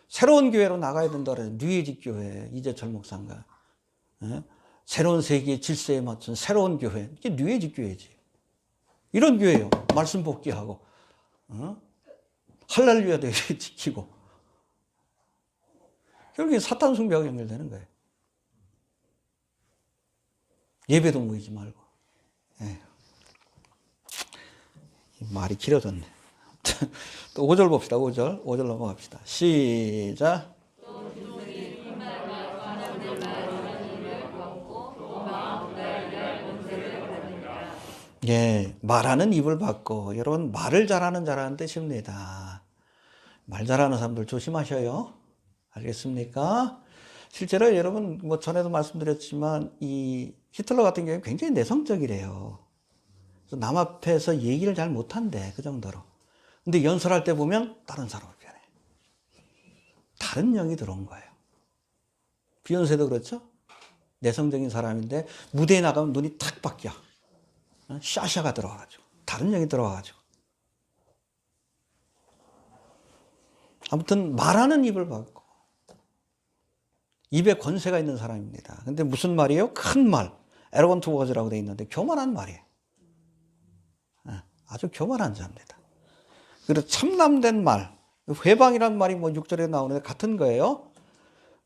새로운 교회로 나가야 된다 그래요. 뉴에이지 교회 이재철 목사인가. 예? 새로운 세계의 질서에 맞춘 새로운 교회. 이게 뉴에이지 교회지. 이런 교회예요. 말씀 복귀하고 할렐루야 데이 지키고. 결국엔 사탄 숭배하고 연결되는 거예요. 예배도 모이지 말고. 예. 말이 길어졌네. 또 5절 봅시다. 5절. 5절 넘어갑시다. 시작. 예, 말하는 입을 받고, 여러분, 말을 잘하는 뜻입니다. 말 잘하는 사람들 조심하셔요. 알겠습니까? 실제로 여러분, 뭐 전에도 말씀드렸지만, 이 히틀러 같은 경우에 굉장히 내성적이래요. 그래서 남 앞에서 얘기를 잘 못한대, 그 정도로. 근데 연설할 때 보면 다른 사람을 변해. 다른 영이 들어온 거예요. 비욘세도 그렇죠? 내성적인 사람인데, 무대에 나가면 눈이 탁 바뀌어. 샤샤가 들어와가지고 다른 영이 들어와가지고 아무튼 말하는 입을 받고 입에 권세가 있는 사람입니다. 근데 무슨 말이에요? 큰 말, 에로건트 워즈라고 되어 있는데 교만한 말이에요. 아주 교만한 자입니다. 그리고 참남된 말, 회방이라는 말이 뭐 6절에 나오는데 같은 거예요.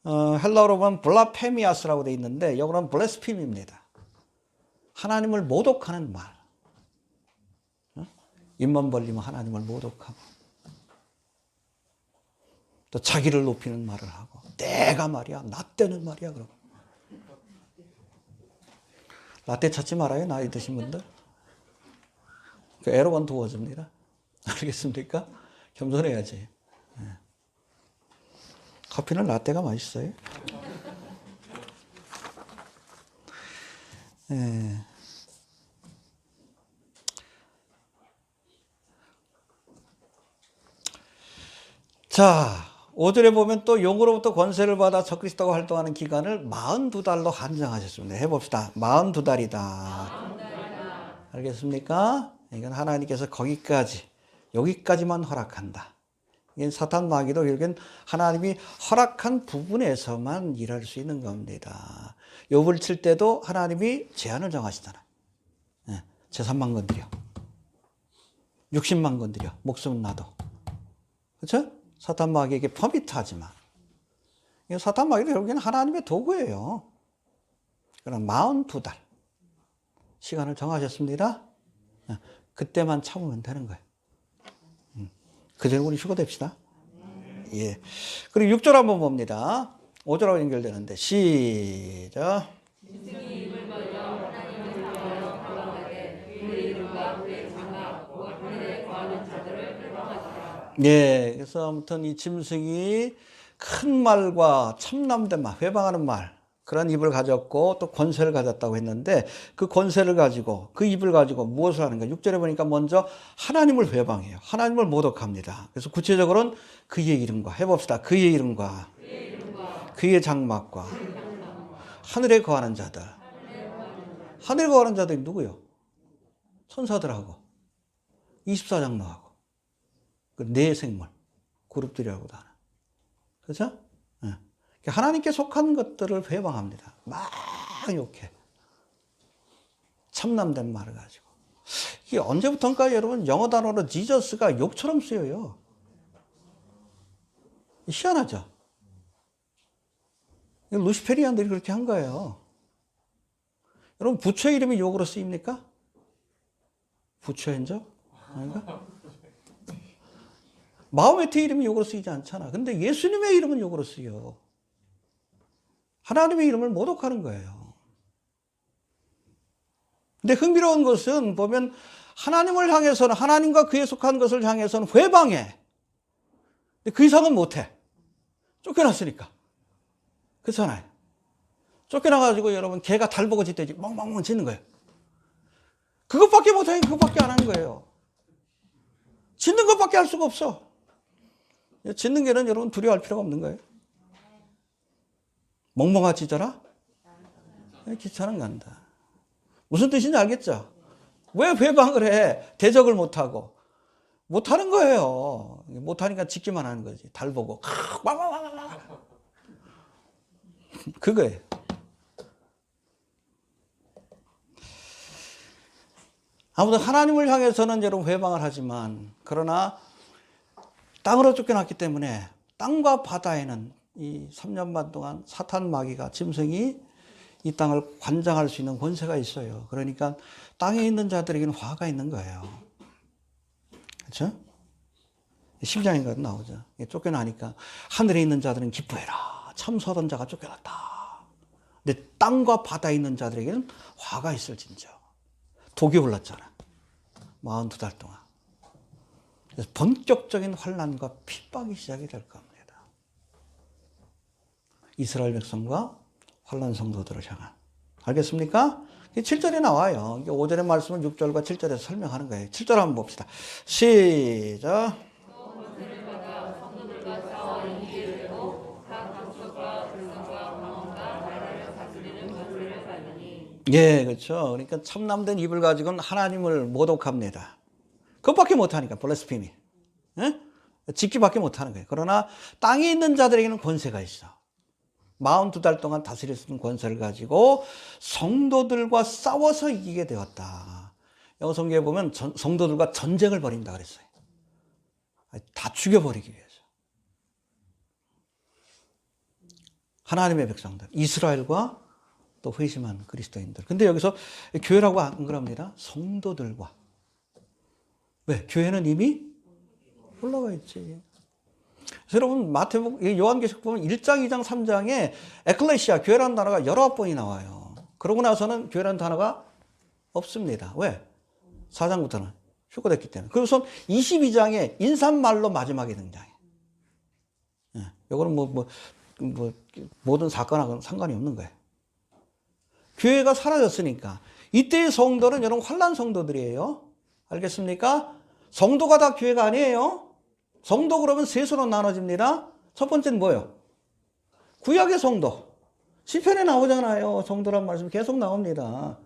헬라어로 보면 블라페미아스라고 되어 있는데 여기는 블레스핌입니다. 하나님을 모독하는 말. 입만 벌리면 하나님을 모독하고 또 자기를 높이는 말을 하고 내가 말이야 나 때는 말이야 그러고 라떼 찾지 말아요 나이 드신 분들. 그 에로건트 워즈입니다. 알겠습니까? 겸손해야지. 커피는 라떼가 맛있어요. 예. 자, 5절에 보면 또 용으로부터 권세를 받아 적그리스도가 활동하는 기간을 42달로 한정하셨습니다. 해봅시다. 42달이다. 알겠습니까? 이건 하나님께서 여기까지만 허락한다. 이게 사탄 마귀도 결국엔 하나님이 허락한 부분에서만 일할 수 있는 겁니다. 욥을 칠 때도 하나님이 제한을 정하시잖아요. 재산만 건드려. 60만 건드려. 목숨은 놔도. 그렇죠? 사탄 마귀에게 퍼미트하지만. 사탄 마귀도 결국에는 하나님의 도구예요. 그럼 42달. 시간을 정하셨습니다. 그때만 참으면 되는 거예요. 그전에 우리 휴거됩시다. 예. 그리고 6절 한번 봅니다. 5절하고 연결되는데 시작. 예. 그래서 아무튼 이 짐승이 큰 말과 참남된 말, 회방하는 말 그런 입을 가졌고 또 권세를 가졌다고 했는데 그 권세를 가지고 그 입을 가지고 무엇을 하는가? 6절에 보니까 먼저 하나님을 회방해요. 하나님을 모독합니다. 그래서 구체적으로는 그의 이름과 해봅시다. 그의 이름과 그의 장막과 하늘에 거하는 자들. 하늘에 거하는 자들이 누구요? 천사들하고 24장로하고 그 네 생물 그룹들이라고도 하나. 그렇죠? 하나님께 속한 것들을 회방합니다. 막 욕해. 참남된 말을 가지고. 이게 언제부턴가 여러분 영어 단어로 지저스가 욕처럼 쓰여요. 희한하죠? 루시페리안들이 그렇게 한 거예요. 여러분 부처 이름이 욕으로 쓰입니까? 부처인 적? 아닌가? 마호메트 이름이 욕으로 쓰이지 않잖아. 근데 예수님의 이름은 욕으로 쓰여. 하나님의 이름을 모독하는 거예요. 근데 흥미로운 것은 보면 하나님을 향해서는 하나님과 그에 속한 것을 향해서는 회방해. 근데 그 이상은 못해. 쫓겨났으니까. 그렇잖아요. 쫓겨나가지고 여러분 개가 달보고 짖듯이 멍멍멍 짖는 거예요. 그것밖에 못해. 그것밖에 안 하는 거예요. 짖는 것밖에 할 수가 없어. 짖는 개는 여러분 두려워할 필요가 없는 거예요. 멍멍아 짖어라? 귀찮은 간다. 무슨 뜻인지 알겠죠? 왜 회방을 해? 대적을 못하고. 못하는 거예요. 못하니까 짖기만 하는 거지. 달보고. 그거예요. 아무튼 하나님을 향해서는 여러분 회방을 하지만 그러나 땅으로 쫓겨났기 때문에 땅과 바다에는 이 3년 반 동안 사탄 마귀가 짐승이 이 땅을 관장할 수 있는 권세가 있어요. 그러니까 땅에 있는 자들에게는 화가 있는 거예요. 그렇죠? 10장인가 나오죠. 쫓겨나니까 하늘에 있는 자들은 기뻐해라. 참소하던 자가 쫓겨났다. 근데 땅과 바다에 있는 자들에게는 화가 있을진저. 독이 올랐잖아. 42달 동안. 그래서 본격적인 환난과 핍박이 시작이 될 겁니다. 이스라엘 백성과 환난 성도들을 향한. 알겠습니까? 7절에 나와요. 5절의 말씀은 6절과 7절에서 설명하는 거예요. 7절 한번 봅시다. 시작. 예, 그렇죠. 그러니까 참남된 입을 가지고는 하나님을 모독합니다. 그것밖에 못하니까 블레스피미. 예? 짓기밖에 못하는 거예요. 그러나 땅에 있는 자들에게는 권세가 있어. 42달 동안 다스릴 수 있는 권세를 가지고 성도들과 싸워서 이기게 되었다. 영어 성경에 보면 성도들과 전쟁을 벌인다 그랬어요. 다 죽여버리기 위해서. 하나님의 백성들, 이스라엘과 또 회심한 그리스도인들. 근데 여기서 교회라고 안 그럽니다. 성도들과. 왜? 교회는 이미 올라가 있지. 그래서 여러분 마태복음, 요한계시록 보면 1장, 2장, 3장에 에클레시아, 교회라는 단어가 19번이 나와요. 그러고 나서는 교회라는 단어가 없습니다. 왜? 4장부터는 휴거됐기 때문에. 그래서 22장에 인사말로 마지막에 등장해. 예, 요거는 모든 사건하고는 상관이 없는 거예요. 교회가 사라졌으니까. 이때의 성도는 여러분 환난 성도들이에요. 알겠습니까? 성도가 다 교회가 아니에요. 성도 그러면 셋으로 나눠집니다. 첫 번째는 뭐예요? 구약의 성도. 시편에 나오잖아요. 성도란 말씀 계속 나옵니다.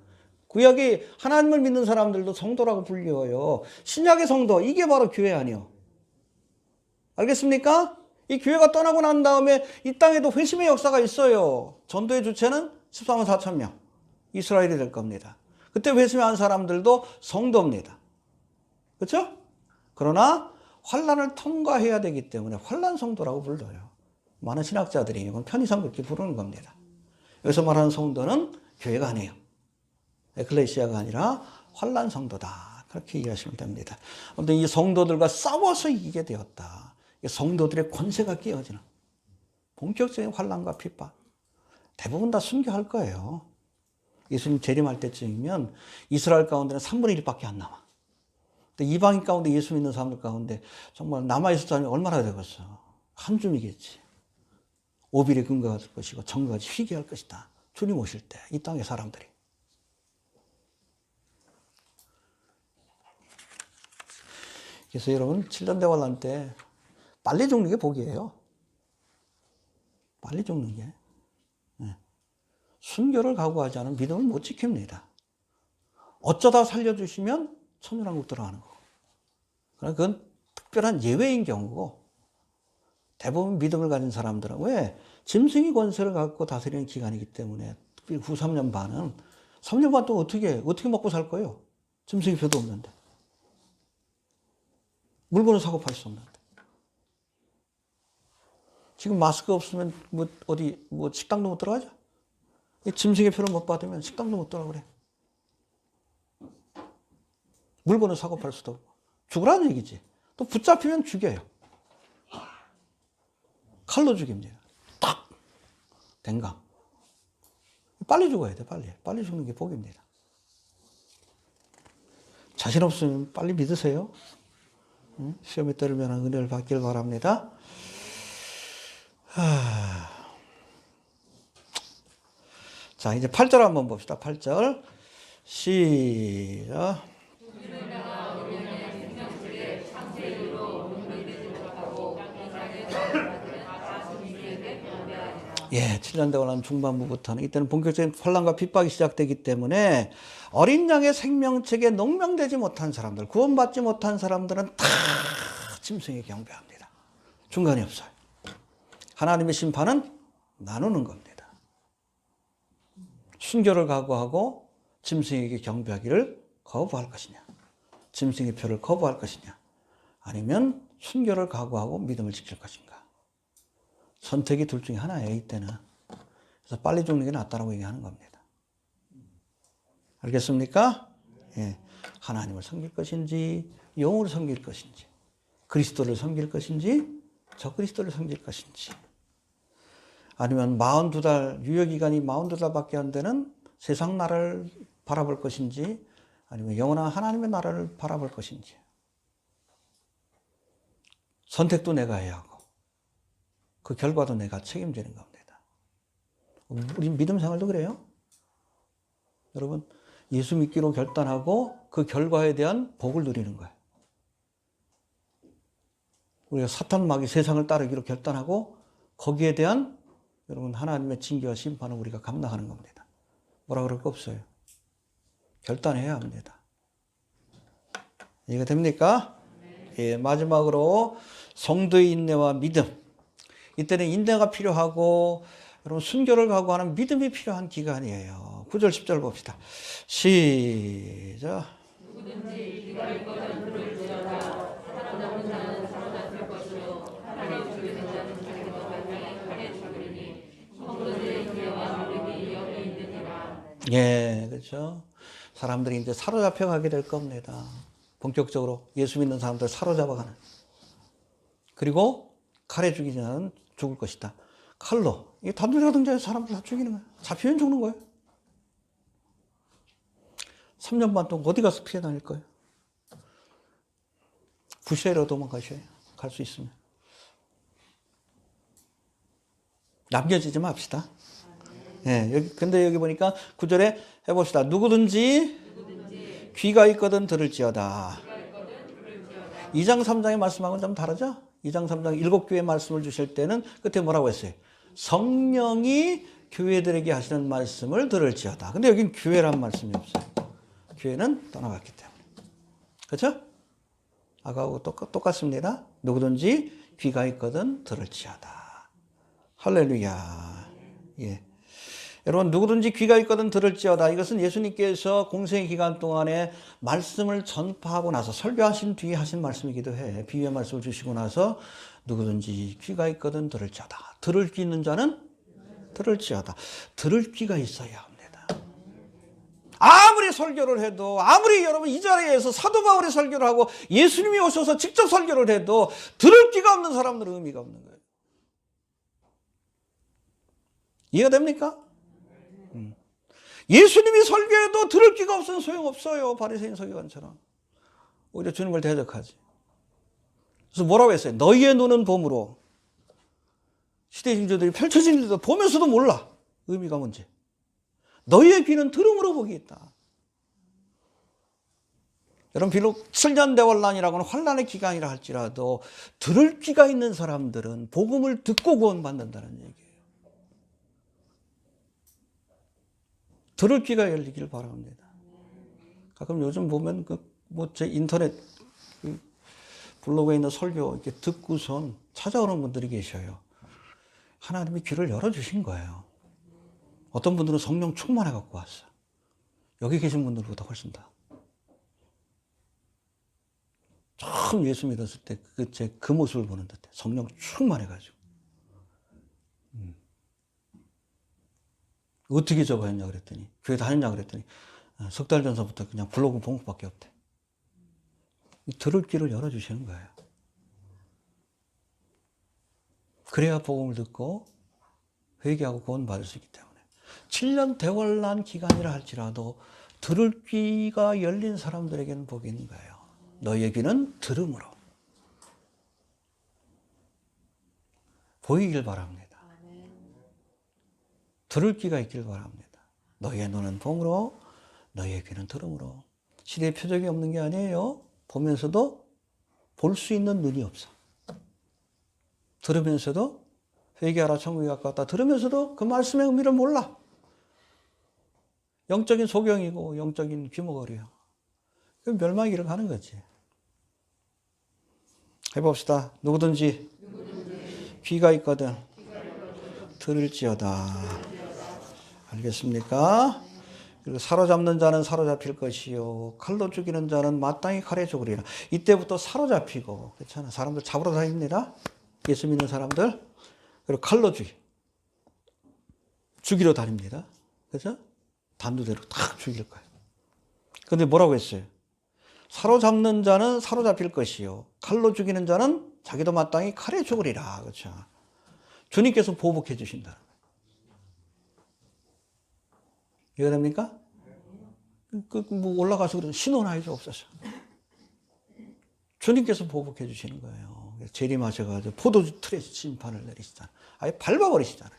구약이 하나님을 믿는 사람들도 성도라고 불려요. 신약의 성도, 이게 바로 교회 아니에요. 알겠습니까? 이 교회가 떠나고 난 다음에 이 땅에도 회심의 역사가 있어요. 전도의 주체는 14만 4천 명. 이스라엘이 될 겁니다. 그때 회심한 사람들도 성도입니다. 그렇죠? 그러나 환난을 통과해야 되기 때문에 환난 성도라고 불러요. 많은 신학자들이 이건 편의상 그렇게 부르는 겁니다. 여기서 말하는 성도는 교회가 아니에요. 에클레시아가 아니라 환난 성도다. 그렇게 이해하시면 됩니다. 아무튼 이 성도들과 싸워서 이기게 되었다. 성도들의 권세가 깨어지는 본격적인 환난과 핍박. 대부분 다 순교할 거예요. 예수님 재림할 때쯤이면 이스라엘 가운데는 3분의 1밖에 안 남아. 근데 이방인 가운데 예수 믿는 사람들 가운데 정말 남아있을 사람이 얼마나 되겠어. 한 줌이겠지. 오빌의 근거가 될 것이고 정거가 희귀할 것이다. 주님 오실 때 이 땅의 사람들이. 그래서 여러분 7년 대환란 때 빨리 죽는 게 복이에요. 빨리 죽는 게. 순교를 각오하지 않은 믿음을 못 지킵니다. 어쩌다 살려주시면 천년왕국 들어가는 거고. 그러나 그건 특별한 예외인 경우고 대부분 믿음을 가진 사람들은 왜? 짐승이 권세를 갖고 다스리는 기간이기 때문에 특별히 후 3년 반은 3년 반 동안 어떻게 먹고 살 거예요? 짐승이 별도 없는데. 물건을 사고 팔 수 없는데. 지금 마스크 없으면 어디 식당도 못 들어가죠? 짐승의 표를 못 받으면 식당도 못 들어가 그래. 물건을 사고 팔 수도 없고. 죽으라는 얘기지. 또 붙잡히면 죽여요. 칼로 죽입니다. 딱! 댕강. 빨리 죽어야 돼, 빨리. 빨리 죽는 게 복입니다. 자신 없으면 빨리 믿으세요. 시험에 떨면 은혜를 받길 바랍니다. 자, 이제 8절 한번 봅시다. 8절. 시작. 예, 7년 되고 난 중반부부터는 이때는 본격적인 환난과 핍박이 시작되기 때문에 어린 양의 생명책에 농명되지 못한 사람들, 구원받지 못한 사람들은 다 짐승에 경배합니다. 중간이 없어요. 하나님의 심판은 나누는 겁니다. 순교를 각오하고 짐승에게 경배하기를 거부할 것이냐, 짐승의 표를 거부할 것이냐, 아니면 순교를 각오하고 믿음을 지킬 것인가. 선택이 둘 중에 하나예요, 이때는. 그래서 빨리 죽는 게 낫다라고 얘기하는 겁니다. 알겠습니까? 예. 하나님을 섬길 것인지 영으로 섬길 것인지 그리스도를 섬길 것인지 저 그리스도를 섬길 것인지 아니면 42달 유효기간이 42달밖에 안 되는 세상 나라를 바라볼 것인지 아니면 영원한 하나님의 나라를 바라볼 것인지 선택도 내가 해야 하고 그 결과도 내가 책임지는 겁니다. 우리 믿음 생활도 그래요. 여러분 예수 믿기로 결단하고 그 결과에 대한 복을 누리는 거예요. 우리가 사탄 마귀 세상을 따르기로 결단하고 거기에 대한 여러분 하나님의 징계와 심판을 우리가 감당하는 겁니다. 뭐라 그럴 거 없어요. 결단해야 합니다. 이해가 됩니까? 예, 마지막으로 성도의 인내와 믿음. 이때는 인내가 필요하고 여러분 순교를 각오하는 믿음이 필요한 기간이에요. 9절 10절 봅시다. 시작. 누구든지 기다릴 것을 들을지어다 사로잡은 자는 사로잡힐 것이요 칼에 죽이는 자는 자기도 마땅히 칼에 죽으리니 성도들의 인내와 믿음이 여기 있느니라. 예, 그렇죠. 사람들이 이제 사로잡혀 가게 될 겁니다. 본격적으로 예수 믿는 사람들 사로잡아가는. 그리고 칼에 죽이는 자는 죽을 것이다. 칼로. 이 단두리가등자에서 사람들 다 죽이는 거예요. 잡히면 죽는 거예요. 3년 반 동안 어디 가서 피해 다닐 거예요? 부시에로 도망가셔야 해요. 갈 수 있으면. 남겨지지 맙시다. 예, 근데 여기 보니까 9절에 해봅시다. 누구든지 귀가 있거든 들을지어다. 2장 3장의 말씀하고는 좀 다르죠? 2장 3장 7교회 말씀을 주실 때는 끝에 뭐라고 했어요? 성령이 교회들에게 하시는 말씀을 들을지어다. 근데 여긴 교회란 말씀이 없어요. 교회는 떠나갔기 때문에. 그렇죠? 아까하고 똑같습니다. 누구든지 귀가 있거든 들을지어다. 할렐루야. 예. 여러분 누구든지 귀가 있거든 들을지어다. 이것은 예수님께서 공생의 기간 동안에 말씀을 전파하고 나서 설교하신 뒤에 하신 말씀이기도 해. 비유의 말씀을 주시고 나서 누구든지 귀가 있거든 들을지어다. 들을 귀 있는 자는 들을지어다. 들을 귀가 있어야 합니다. 아무리 설교를 해도 아무리 여러분 이 자리에서 사도 바울의 설교를 하고 예수님이 오셔서 직접 설교를 해도 들을 귀가 없는 사람들은 의미가 없는 거예요. 이해가 됩니까? 예수님이 설교해도 들을 귀가 없으면 소용없어요. 바리새인 서기관처럼. 오히려 주님을 대적하지. 그래서 뭐라고 했어요? 너희의 눈은 봄으로. 시대 진조들이 펼쳐진 일도 보면서도 몰라. 의미가 뭔지. 너희의 귀는 들음으로 복이 있다. 여러분 비록 7년 대환란이라고는 환란의 기간이라 할지라도 들을 귀가 있는 사람들은 복음을 듣고 구원받는다는 얘기예요. 들을 귀가 열리길 바랍니다. 가끔 요즘 보면 제 인터넷 블로그에 있는 설교 이렇게 듣고선 찾아오는 분들이 계셔요. 하나님이 귀를 열어주신 거예요. 어떤 분들은 성령 충만해 갖고 왔어요. 여기 계신 분들보다 훨씬 더. 처음 예수 믿었을 때 그 모습을 보는 듯해. 성령 충만해가지고. 어떻게 저거 했냐 그랬더니, 교회 다녔냐 그랬더니, 석 달 전서부터 그냥 블로그 본 것밖에 없대. 들을 귀를 열어주시는 거예요. 그래야 복음을 듣고 회개하고 구원받을 수 있기 때문에. 7년 대환란 기간이라 할지라도 들을 귀가 열린 사람들에게는 복이 있는 거예요. 너희의 귀는 들음으로. 보이길 바랍니다. 들을 귀가 있길 바랍니다. 너희의 눈은 봄으로, 너희의 귀는 들음으로. 시대의 표적이 없는 게 아니에요. 보면서도 볼 수 있는 눈이 없어. 들으면서도 회개하라 천국이 가까웠다. 들으면서도 그 말씀의 의미를 몰라. 영적인 소경이고 영적인 귀머거리야. 그 멸망이를 가는 거지. 해봅시다. 누구든지 귀가 있거든 들을지어다. 알겠습니까? 그리고 사로잡는 자는 사로잡힐 것이요 칼로 죽이는 자는 마땅히 칼에 죽으리라. 이때부터 사로잡히고 그렇잖아. 사람들 잡으러 다닙니다. 예수 믿는 사람들. 그리고 칼로 죽이러 다닙니다. 그렇죠? 단두대로 탁 죽일 거예요. 근데 뭐라고 했어요? 사로잡는 자는 사로잡힐 것이요 칼로 죽이는 자는 자기도 마땅히 칼에 죽으리라. 그렇죠? 주님께서 보복해 주신다. 이해됩니까? 뭐 올라가서 그런 신원하여 주옵소서. 주님께서 보복해 주시는 거예요. 재림하셔가지고 포도주 틀에 심판을 내리시잖아요. 아예 밟아버리시잖아요.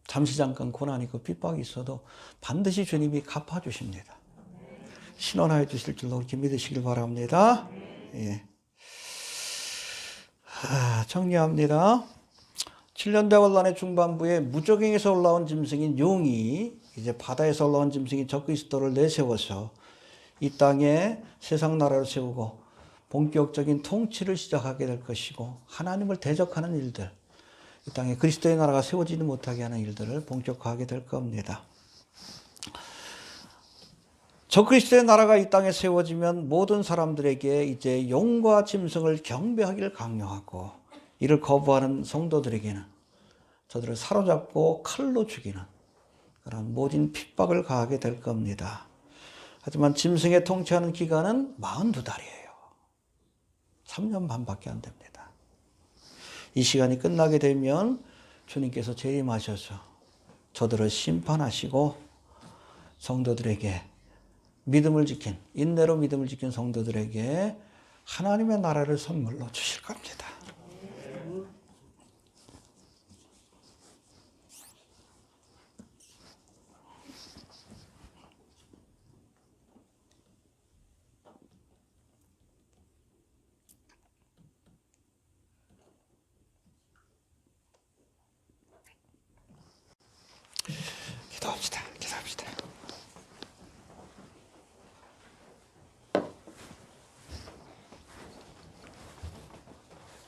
잠시 잠깐 고난이 있고 핍박이 있어도 반드시 주님이 갚아주십니다. 신원하여 주실 줄로 이렇게 믿으시길 바랍니다. 예. 정리합니다. 7년 대환란의 중반부에 무적행에서 올라온 짐승인 용이 이제 바다에서 올라온 짐승인 적그리스도를 내세워서 이 땅에 세상 나라를 세우고 본격적인 통치를 시작하게 될 것이고 하나님을 대적하는 일들, 이 땅에 그리스도의 나라가 세워지지 못하게 하는 일들을 본격화하게 될 겁니다. 적그리스도의 나라가 이 땅에 세워지면 모든 사람들에게 이제 용과 짐승을 경배하기를 강요하고 이를 거부하는 성도들에게는 저들을 사로잡고 칼로 죽이는 그런 모진 핍박을 가하게 될 겁니다. 하지만 짐승의 통치하는 기간은 42달이에요. 3년 반밖에 안 됩니다. 이 시간이 끝나게 되면 주님께서 재림하셔서 저들을 심판하시고 성도들에게 믿음을 지킨, 인내로 믿음을 지킨 성도들에게 하나님의 나라를 선물로 주실 겁니다.